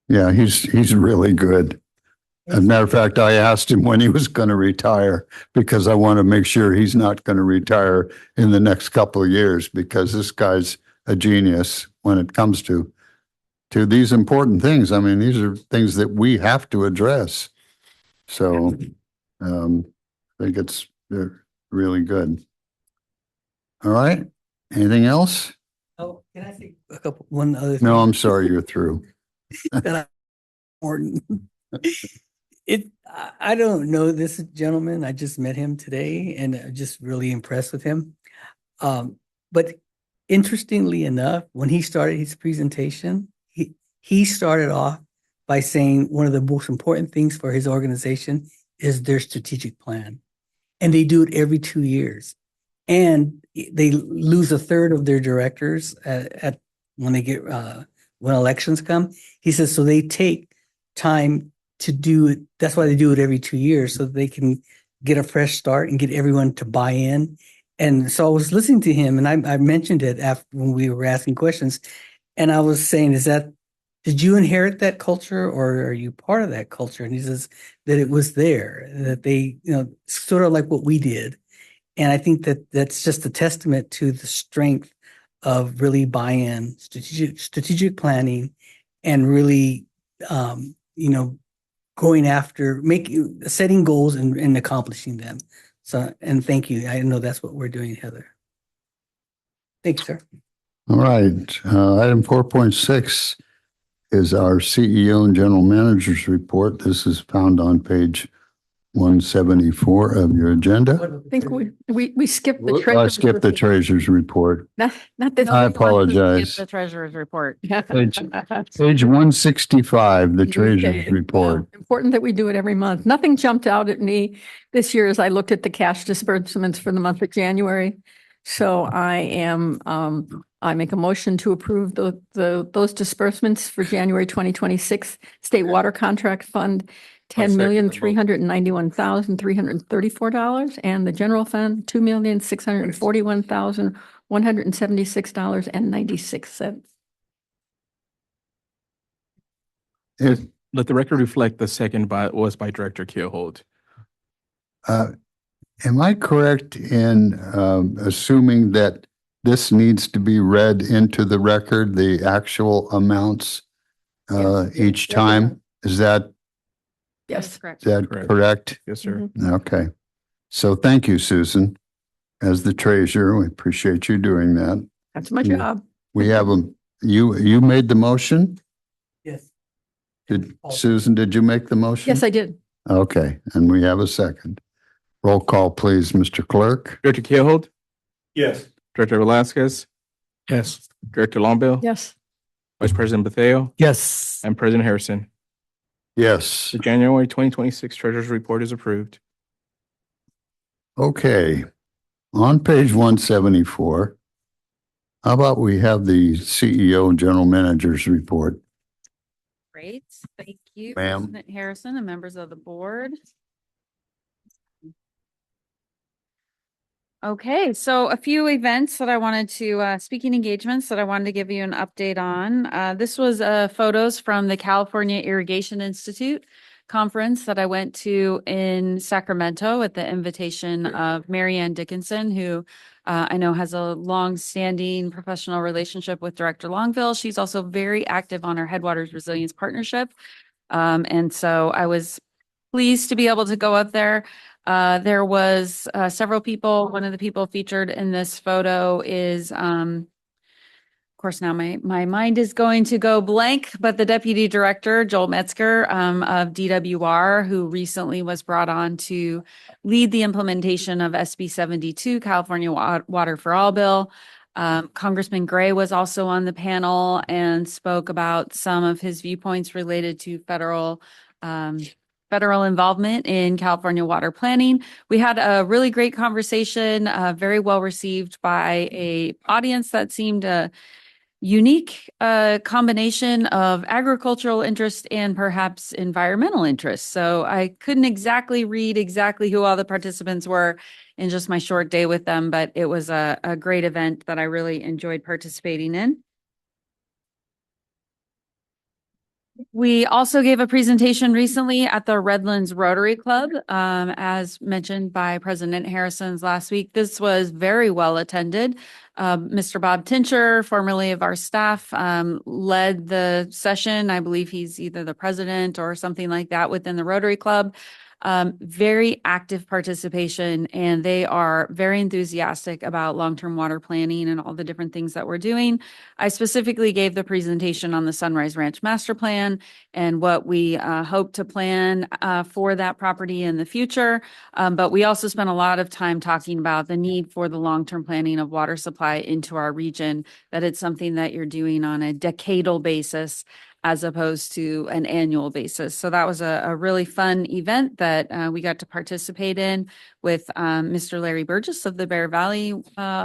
Yeah, he's really good. As a matter of fact, I asked him when he was going to retire because I want to make sure he's not going to retire in the next couple of years, because this guy's a genius when it comes to these important things. I mean, these are things that we have to address. So I think it's really good. All right. Anything else? Oh, can I say one other thing? No, I'm sorry, you're through. Important. I don't know this gentleman. I just met him today and I'm just really impressed with him. But interestingly enough, when he started his presentation, he started off by saying one of the most important things for his organization is their strategic plan. And they do it every 2 years. And they lose a third of their directors at when they get when elections come. He says, so they take time to do it. That's why they do it every 2 years, so that they can get a fresh start and get everyone to buy in. And so I was listening to him, and I mentioned it after when we were asking questions, and I was saying, did you inherit that culture, or are you part of that culture? And he says that it was there, that they, sort of like what we did. And I think that that's just a testament to the strength of really buy-in, strategic planning, and really, going after, setting goals and accomplishing them. So, and thank you. I know that's what we're doing, Heather. Thanks, sir. All right. Item 4.6 is our CEO and General Manager's report. This is found on page 174 of your agenda. I think we skipped the I treasurer's. skipped the treasurer's report. Not this. I Skip apologize. The treasurer's report. Page 165, the treasurer's Okay, report. Important that we do it every month. Nothing jumped out at me this year as I looked at the cash disbursements for the month of January. So I make a motion to approve those disbursements for January 2026 State Water Contract Fund, $10,391,334, and the general fund, $2,641,176.96. It, Let the record reflect the second was by Director Keelhold. am I correct in assuming that this needs to be read into the record, the actual amounts each time? Is that Yes. Correct. Correct. correct? Yes, sir. Okay. So thank you, Susan. As the treasurer, we appreciate you doing that. That's my Yeah. job. We have you made the motion? Yes. Susan, did you make the motion? Yes, I did. Okay, and we have a second. Roll call, please, Mr. Clerk. Director Keelhold, Yes. Director Velasquez, Yes. Director Longbill, Yes. Vice President Betheo, Yes. and President Harrison. Yes. The January 2026 Treasurer's Report is approved. Okay. On page 174, how about we have the CEO and General Manager's report? Great. Thank you, Ma'am. President Harrison and members of the board. Okay, so a few events that I wanted to, speaking engagements that I wanted to give you an update on. This was photos from the California Irrigation Institute conference that I went to in Sacramento at the invitation of Mary Ann Dickinson, who I know has a long-standing professional relationship with Director Longville. She's also very active on our Headwaters Resilience Partnership. And so I was pleased to be able to go up there. There was several people. One of the people featured in this photo is, of course, now my mind is going to go blank, but the Deputy Director, Joel Metzger of DWR, who recently was brought on to lead the implementation of SB 72, California Water for All bill. Congressman Gray was also on the panel and spoke about some of his viewpoints related to federal involvement in California water planning. We had a really great conversation, very well received by a audience that seemed a unique combination of agricultural interest and perhaps environmental interest. So I couldn't exactly read exactly who all the participants were in just my short day with them, but it was a great event that I really enjoyed participating in. We also gave a presentation recently at the Redlands Rotary Club, as mentioned by President Harrison's last week. This was very well attended. Mr. Bob Tincher, formerly of our staff, led the session. I believe he's either the president or something like that within the Rotary Club. Very active participation, and they are very enthusiastic about long-term water planning and all the different things that we're doing. I specifically gave the presentation on the Sunrise Ranch Master Plan and what we hope to plan for that property in the future. But we also spent a lot of time talking about the need for the long-term planning of water supply into our region, that it's something that you're doing on a decadal basis as opposed to an annual basis. So that was a really fun event that we got to participate in with Mr. Larry Burgess of the Bear Valley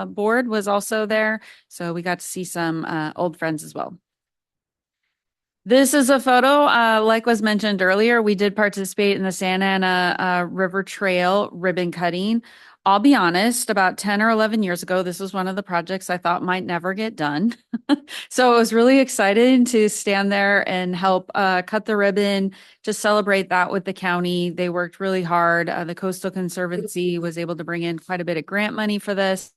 Board was also there. So we got to see some old friends as well. This is a photo, like was mentioned earlier, we did participate in the Santa Ana River Trail ribbon cutting. I'll be honest, about 10 or 11 years ago, this was one of the projects I thought might never get done. So I was really excited to stand there and help cut the ribbon, to celebrate that with the county. They worked really hard. The Coastal Conservancy was able to bring in quite a bit of grant money for this.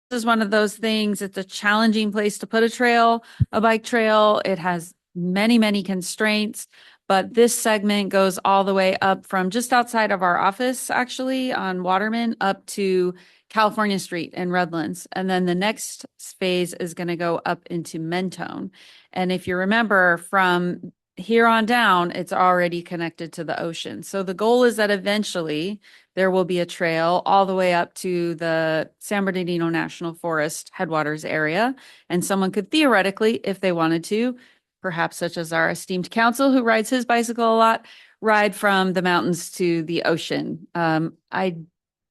This is one of those things. It's a challenging place to put a bike trail. It has many, many constraints. But this segment goes all the way up from just outside of our office, actually, on Waterman, up to California Street in Redlands. And then the next phase is going to go up into Mentone. And if you remember, from here on down, it's already connected to the ocean. So the goal is that eventually there will be a trail all the way up to the San Bernardino National Forest headwaters area. And someone could theoretically, if they wanted to, perhaps such as our esteemed council who rides his bicycle a lot, ride from the mountains to the ocean. I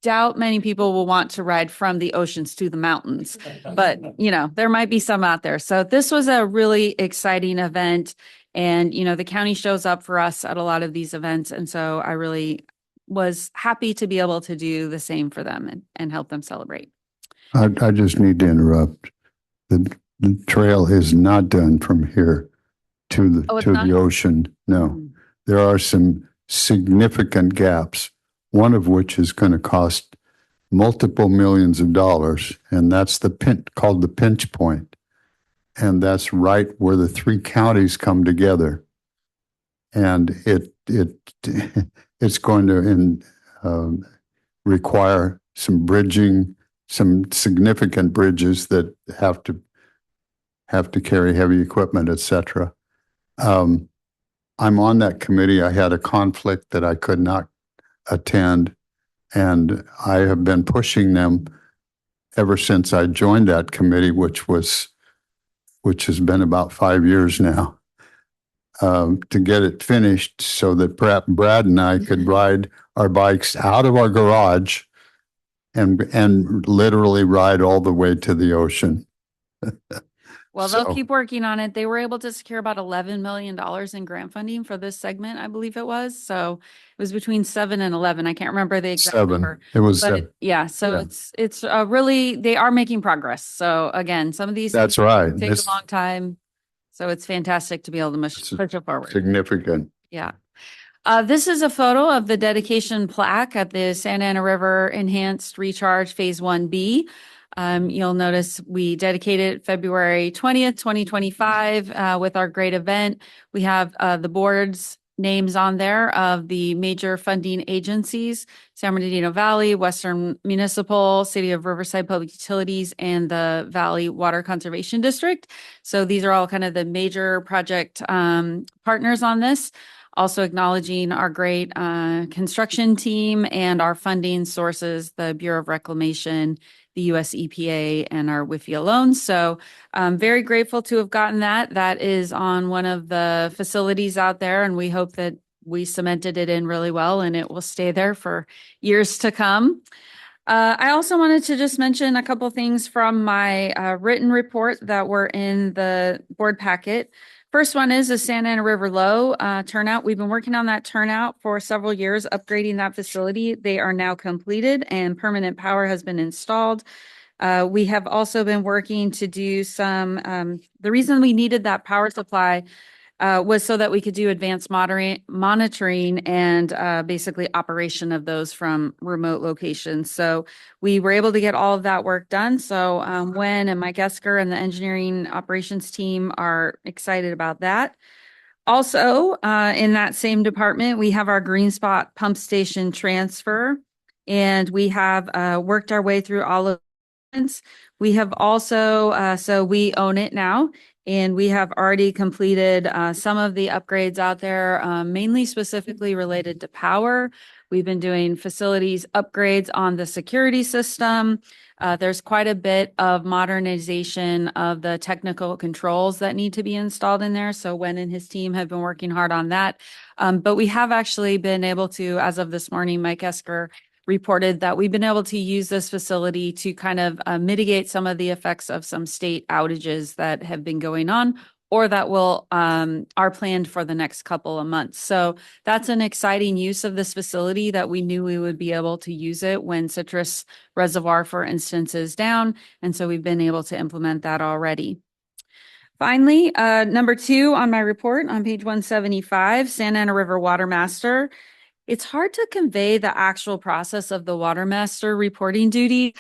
doubt many people will want to ride from the oceans to the mountains, but there might be some out there. So this was a really exciting event. And, the county shows up for us at a lot of these events. And so I really was happy to be able to do the same for them and help them celebrate. I just need to interrupt. The trail is not done from here to Oh, it's the not? ocean. No, there are some significant gaps, one of which is going to cost multiple millions of dollars. And that's called the pinch point. And that's right where the three counties come together. And it's going to require some bridging, some significant bridges that have to carry heavy equipment, et cetera. I'm on that committee. I had a conflict that I could not attend, and I have been pushing them ever since I joined that committee, which has been about 5 years now, to get it finished so that Brad and I could ride our bikes out of our garage and literally ride all the way to the ocean. Well, they'll So- keep working on it. They were able to secure about $11 million in grant funding for this segment, I believe it was. So it was between 7 and 11. I can't remember the exact number. It was But seven. yeah, so Yeah. it's really, they are making progress. So again, some of these That's things right. take It's a long time. So it's fantastic to be able to It's push it forward. significant. Yeah. This is a photo of the dedication plaque at the Santa Ana River Enhanced Recharge Phase 1B. You'll notice we dedicated February 20th, 2025, with our great event. We have the board's names on there of the major funding agencies: San Bernardino Valley, Western Municipal, City of Riverside Public Utilities, and the Valley Water Conservation District. So these are all kind of the major project partners on this. Also acknowledging our great construction team and our funding sources, the Bureau of Reclamation, the US EPA, and our WIFIA loans. So I'm very grateful to have gotten that. That is on one of the facilities out there, and we hope that we cemented it in really well and it will stay there for years to come. I also wanted to just mention a couple things from my written report that were in the board packet. First one is the Santa Ana River Low turnout. We've been working on that turnout for several years, upgrading that facility. They are now completed and permanent power has been installed. We have also been working to do some, the reason we needed that power supply was so that we could do advanced monitoring and basically operation of those from remote locations. So we were able to get all of that work done. So Wen and Mike Esker and the engineering operations team are excited about that. Also, in that same department, we have our Green Spot pump station transfer, and we have worked our way through all of it. We have also, so we own it now. And we have already completed some of the upgrades out there, mainly specifically related to power. We've been doing facilities upgrades on the security system. There's quite a bit of modernization of the technical controls that need to be installed in there. So Wen and his team have been working hard on that. But we have actually been able to, as of this morning, Mike Esker reported that we've been able to use this facility to kind of mitigate some of the effects of some state outages that have been going on or that will are planned for the next couple of months. So that's an exciting use of this facility that we knew we would be able to use it when Citrus Reservoir, for instance, is down. And so we've been able to implement that already. Finally, number 2 on my report on page 175, Santa Ana River Water Master. It's hard to convey the actual process of the Water Master reporting duty.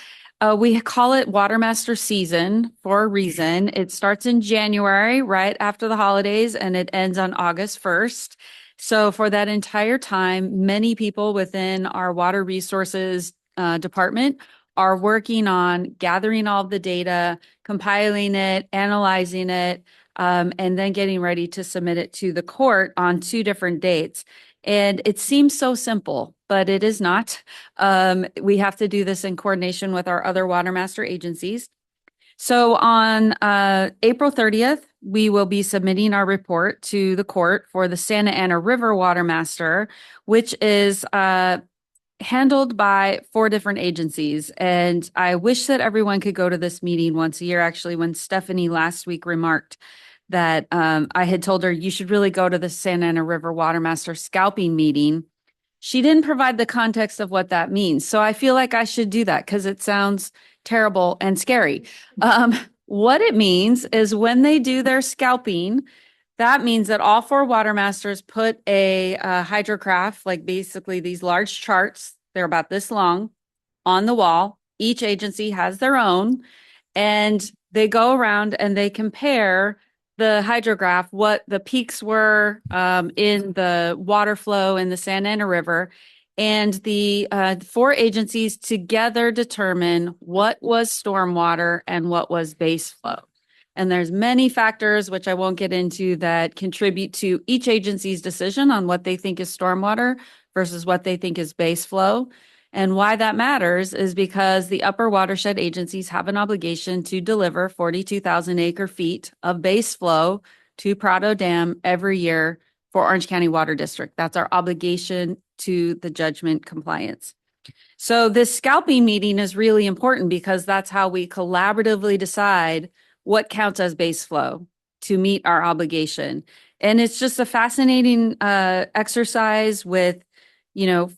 We call it Water Master season for a reason. It starts in January, right after the holidays, and it ends on August 1st. So for that entire time, many people within our water resources department are working on gathering all of the data, compiling it, analyzing it, and then getting ready to submit it to the court on 2 different dates. And it seems so simple, but it is not. We have to do this in coordination with our other water master agencies. So on April 30th, we will be submitting our report to the court for the Santa Ana River Water Master, which is handled by 4 different agencies. And I wish that everyone could go to this meeting once a year. Actually, when Stephanie last week remarked that I had told her you should really go to the Santa Ana River Water Master scalping meeting, she didn't provide the context of what that means. So I feel like I should do that because it sounds terrible and scary. What it means is when they do their scalping, that means that all 4 water masters put a hydrograph, like basically these large charts, they're about this long, on the wall. Each agency has their own, and they go around and they compare the hydrograph, what the peaks were in the water flow in the Santa Ana River, and the 4 agencies together determine what was stormwater and what was base flow. And there's many factors, which I won't get into, that contribute to each agency's decision on what they think is stormwater versus what they think is base flow. And why that matters is because the upper watershed agencies have an obligation to deliver 42,000 acre feet of base flow to Prado Dam every year for Orange County Water District. That's our obligation to the judgment compliance. So this scalping meeting is really important because that's how we collaboratively decide what counts as base flow to meet our obligation. And it's just a fascinating exercise with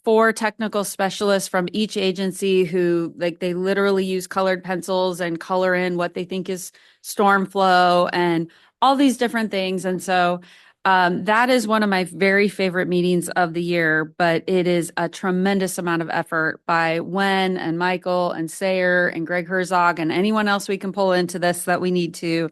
4 technical specialists from each agency who, like, they literally use colored pencils and color in what they think is storm flow and all these different things. And so that is one of my very favorite meetings of the year, but it is a tremendous amount of effort by Wen and Michael and Sayer and Greg Herzog and anyone else we can pull into this that we need to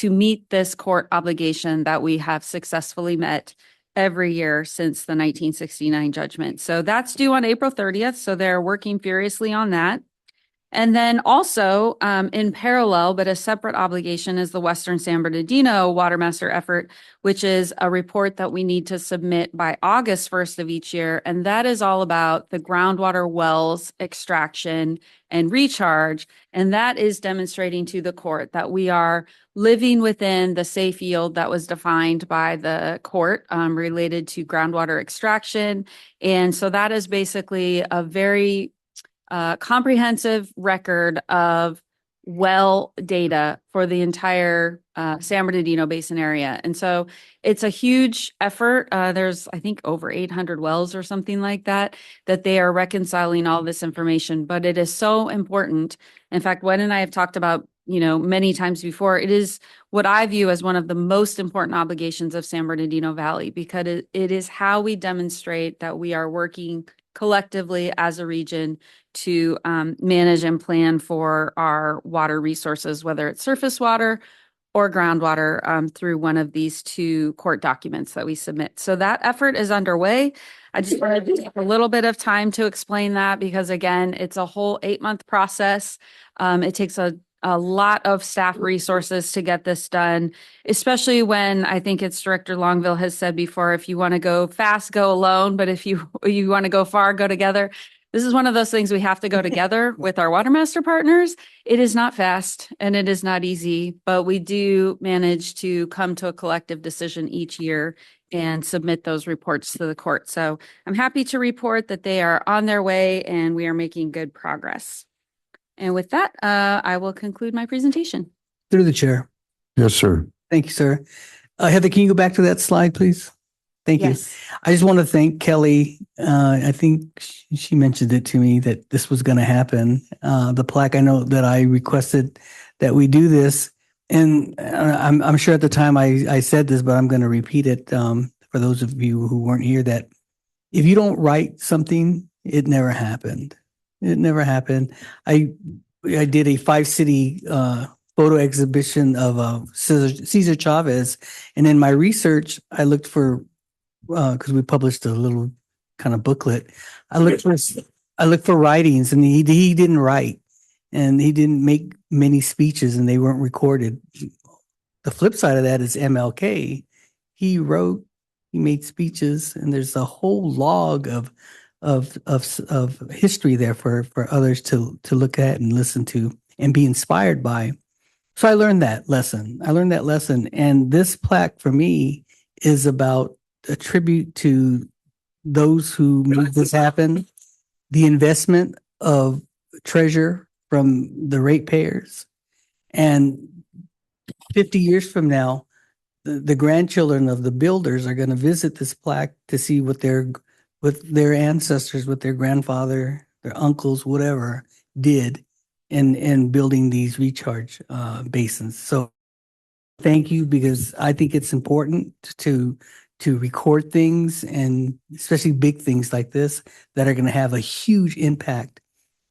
meet this court obligation that we have successfully met every year since the 1969 judgment. So that's due on April 30th. So they're working furiously on that. And then also in parallel, but a separate obligation, is the Western San Bernardino Water Master effort, which is a report that we need to submit by August 1st of each year. And that is all about the groundwater wells extraction and recharge. And that is demonstrating to the court that we are living within the safe yield that was defined by the court related to groundwater extraction. And so that is basically a very comprehensive record of well data for the entire San Bernardino Basin area. And so it's a huge effort. There's, I think, over 800 wells or something like that they are reconciling all this information. But it is so important. In fact, Wen and I have talked about, many times before, it is what I view as one of the most important obligations of San Bernardino Valley, because it is how we demonstrate that we are working collectively as a region to manage and plan for our water resources, whether it's surface water or groundwater, through one of these 2 court documents that we submit. So that effort is underway. I just wanted to take a little bit of time to explain that because, again, it's a whole 8-month process. It takes a lot of staff resources to get this done, especially when I think it's Director Longville has said before, if you want to go fast, go alone. But if you want to go far, go together. This is one of those things we have to go together with our water master partners. It is not fast and it is not easy, but we do manage to come to a collective decision each year and submit those reports to the court. So I'm happy to report that they are on their way and we are making good progress. And with that, I will conclude my presentation. Through the chair. Yes, sir. Thank you, sir. Heather, can you go back to that slide, please? Thank Yes. you. I just want to thank Kelly. I think she mentioned it to me that this was going to happen. The plaque, I know that I requested that we do this. And I'm sure at the time I said this, but I'm going to repeat it for those of you who weren't here, that if you don't write something, it never happened. It never happened. I did a 5-city photo exhibition of Cesar Chavez. And in my research, I looked for, because we published a little kind of booklet, I looked I looked for writings and he didn't write and he didn't make many speeches and they weren't recorded. The flip side of that is MLK. He wrote, he made speeches, and there's a whole log of history there for others to look at and listen to and be inspired by. So I learned that lesson. And this plaque for me is about a tribute to those who made this happen, the investment of treasure from the ratepayers. And 50 years from now, the grandchildren of the builders are going to visit this plaque to see what their ancestors, what their grandfather, their uncles, whatever, did in building these recharge basins. So thank you, because I think it's important to record things, and especially big things like this that are going to have a huge impact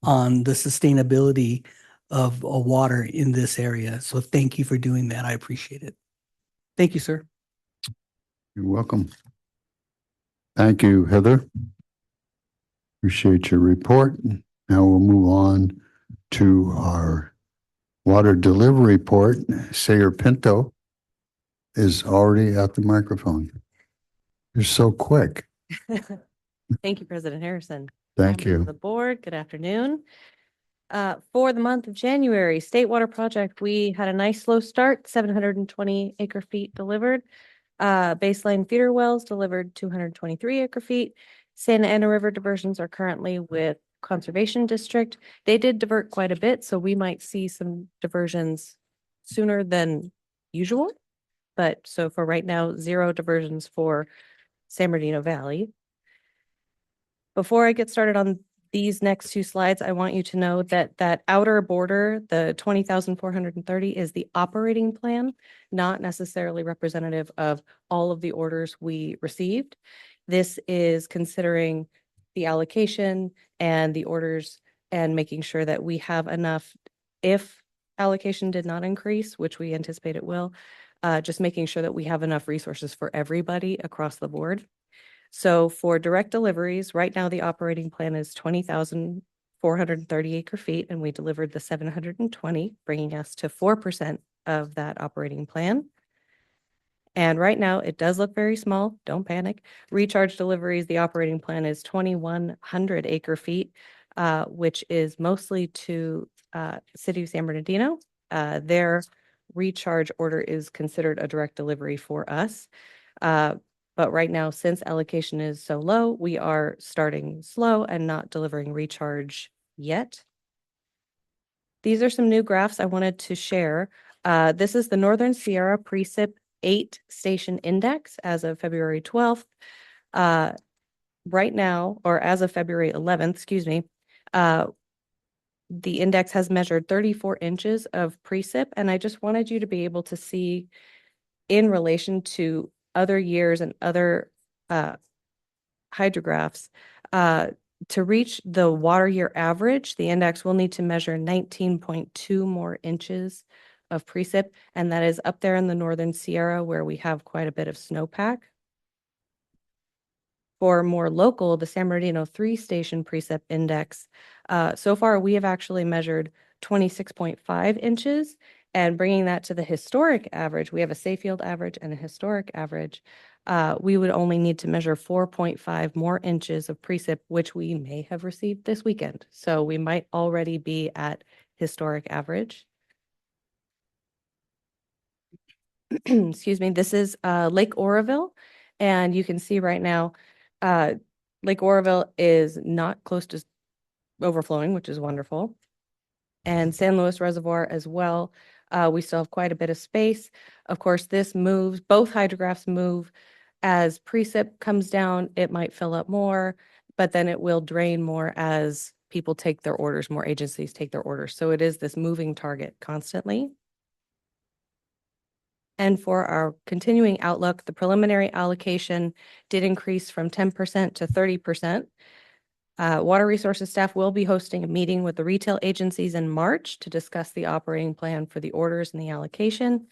on the sustainability of water in this area. So thank you for doing that. I appreciate it. Thank you, sir. You're welcome. Thank you, Heather. Appreciate your report. Now we'll move on to our water delivery report. Sayer Pinto is already at the microphone. You're so quick. Thank you, President Harrison. Thank Members of you. The board, good afternoon. For the month of January, State Water Project, we had a nice slow start, 720 acre feet delivered. Baseline feeder wells delivered 223 acre feet. Santa Ana River diversions are currently with Conservation District. They did divert quite a bit, so we might see some diversions sooner than usual. But so for right now, 0 diversions for San Bernardino Valley. Before I get started on these next 2 slides, I want you to know that that outer border, the 20,430, is the operating plan, not necessarily representative of all of the orders we received. This is considering the allocation and the orders and making sure that we have enough if allocation did not increase, which we anticipate it will, just making sure that we have enough resources for everybody across the board. So for direct deliveries, right now the operating plan is 20,430 acre feet, and we delivered the 720, bringing us to 4% of that operating plan. And right now it does look very small. Don't panic. Recharge deliveries, the operating plan is 2,100 acre feet, which is mostly to City of San Bernardino. Their recharge order is considered a direct delivery for us. But right now, since allocation is so low, we are starting slow and not delivering recharge yet. These are some new graphs I wanted to share. This is the Northern Sierra Precip 8 station index as of February 12th. Right now, or as of February 11th, excuse me, the index has measured 34 inches of precip, and I just wanted you to be able to see in relation to other years and other hydrographs, to reach the water year average, the index will need to measure 19.2 more inches of precip, and that is up there in the Northern Sierra where we have quite a bit of snowpack. For more local, the San Bernardino 3 station precip index, so far we have actually measured 26.5 inches. And bringing that to the historic average, we have a Sayfield average and a historic average. We would only need to measure 4.5 more inches of precip, which we may have received this weekend. So we might already be at historic average. Excuse me, this is Lake Oroville. And you can see right now, Lake Oroville is not close to overflowing, which is wonderful. And San Luis Reservoir as well. We still have quite a bit of space. Of course, this moves, both hydrographs move. As precip comes down, it might fill up more, but then it will drain more as people take their orders, more agencies take their orders. So it is this moving target constantly. And for our continuing outlook, the preliminary allocation did increase from 10% to 30%. Water resources staff will be hosting a meeting with the retail agencies in March to discuss the operating plan for the orders and the allocation.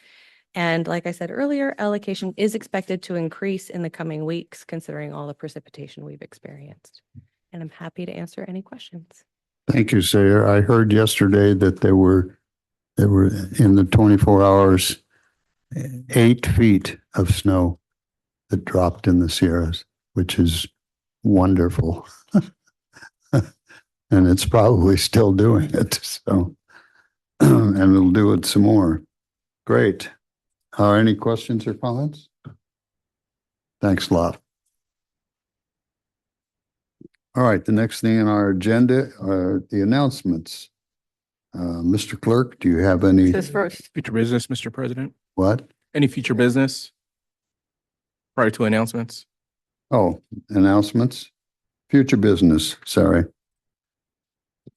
And like I said earlier, allocation is expected to increase in the coming weeks, considering all the precipitation we've experienced. and I'm happy to answer any questions. Thank you, Sarah. I heard yesterday that there were in the 24 hours, 8 feet of snow that dropped in the Sierras, which is wonderful. And it's probably still doing it. So, and it'll do it some more. Great. Are any questions or comments? Thanks a lot. All right, the next thing on our agenda are the announcements. Mr. Clerk, do you have any, This first. Future business, Mr. President? what? Any future business prior to announcements? Oh, announcements? Future business, sorry.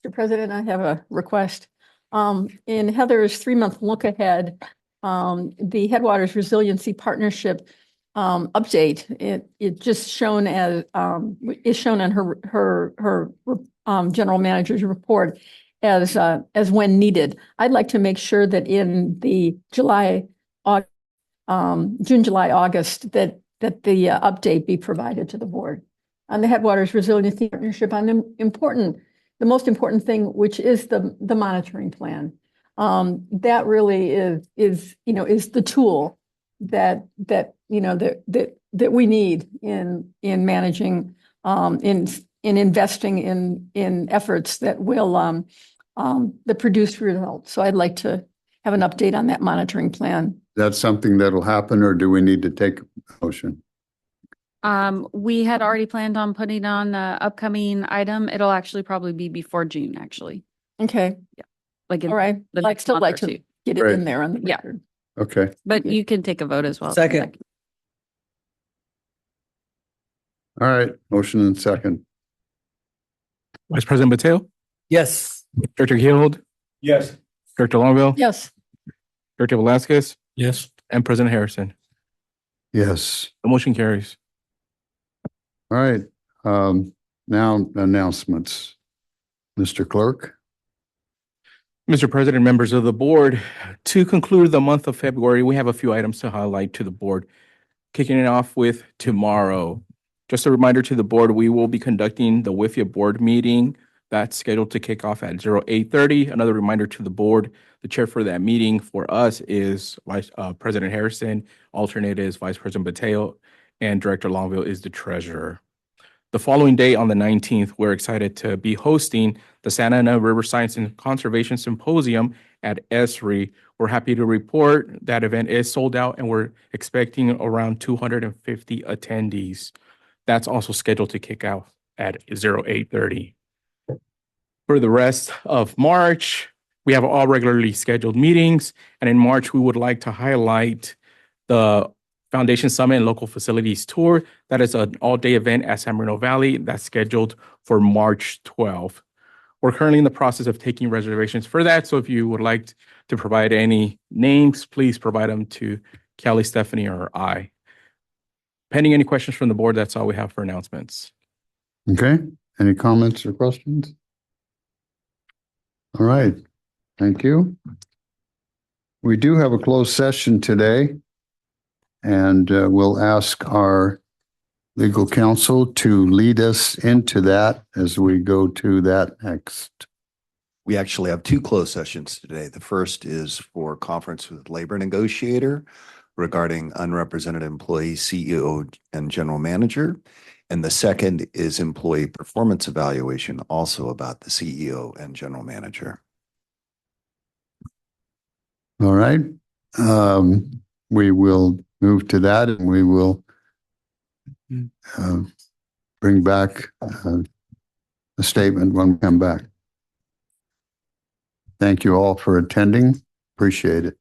Mr. President, I have a request. In Heather's 3-month look ahead, the Headwaters Resiliency Partnership update, it just shown as is shown in her general manager's report as when needed. I'd like to make sure that in the June, July, August, that the update be provided to the board on the Headwaters Resiliency Partnership on the most important thing, which is the monitoring plan. That really is the tool that we need in managing in investing in efforts that will that produce results. So I'd like to have an update on that monitoring plan. That's something that'll happen, or do we need to take a motion? We had already planned on putting on the upcoming item. It'll actually probably be before June, actually. Okay. Like, All right. the I'd next still month like or to two. get it Great. in there on the Yeah. record. Okay, But you can take a vote as well. Second. all right, motion and second. Vice President Mateo, Yes. Director Guild, Yes. Director Longville, Yes. Director Velasquez, Yes. and President Harrison. Yes, The motion carries. all right. Now announcements. Mr. Clerk? Mr. President, members of the board, to conclude the month of February, we have a few items to highlight to the board. Kicking it off with tomorrow. Just a reminder to the board, we will be conducting the WIFIA board meeting that's scheduled to kick off at 08:30. Another reminder to the board, the chair for that meeting for us is President Harrison, alternate is Vice President Mateo, and Director Longville is the treasurer. The following day, on the 19th, we're excited to be hosting the Santa Ana River Science and Conservation Symposium at ESRI. We're happy to report that event is sold out and we're expecting around 250 attendees. That's also scheduled to kick out at 08:30. For the rest of March, we have all regularly scheduled meetings. And in March, we would like to highlight the Foundation Summit and Local Facilities Tour. That is an all-day event at San Bruno Valley that's scheduled for March 12th. We're currently in the process of taking reservations for that. So if you would like to provide any names, please provide them to Kelly, Stephanie, or I. Pending any questions from the board, that's all we have for announcements. Okay, any comments or questions? All right, thank you. We do have a closed session today, and we'll ask our legal counsel to lead us into that as we go to that next. We actually have 2 closed sessions today. The first is for conference with labor negotiator regarding unrepresented employee, CEO, and general manager. And the second is employee performance evaluation, also about the CEO and general manager. All right, we will move to that, and we will bring back a statement when we come back. Thank you all for attending. Appreciate it.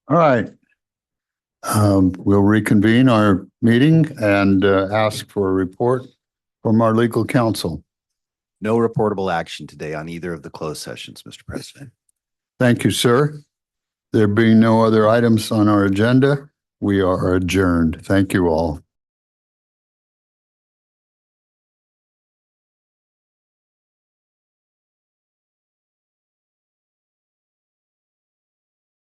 All right. We'll reconvene our meeting and ask for a report from our legal counsel. No reportable action today on either of the closed sessions, Mr. President. Thank you, sir. There being no other items on our agenda, we are adjourned. Thank you all.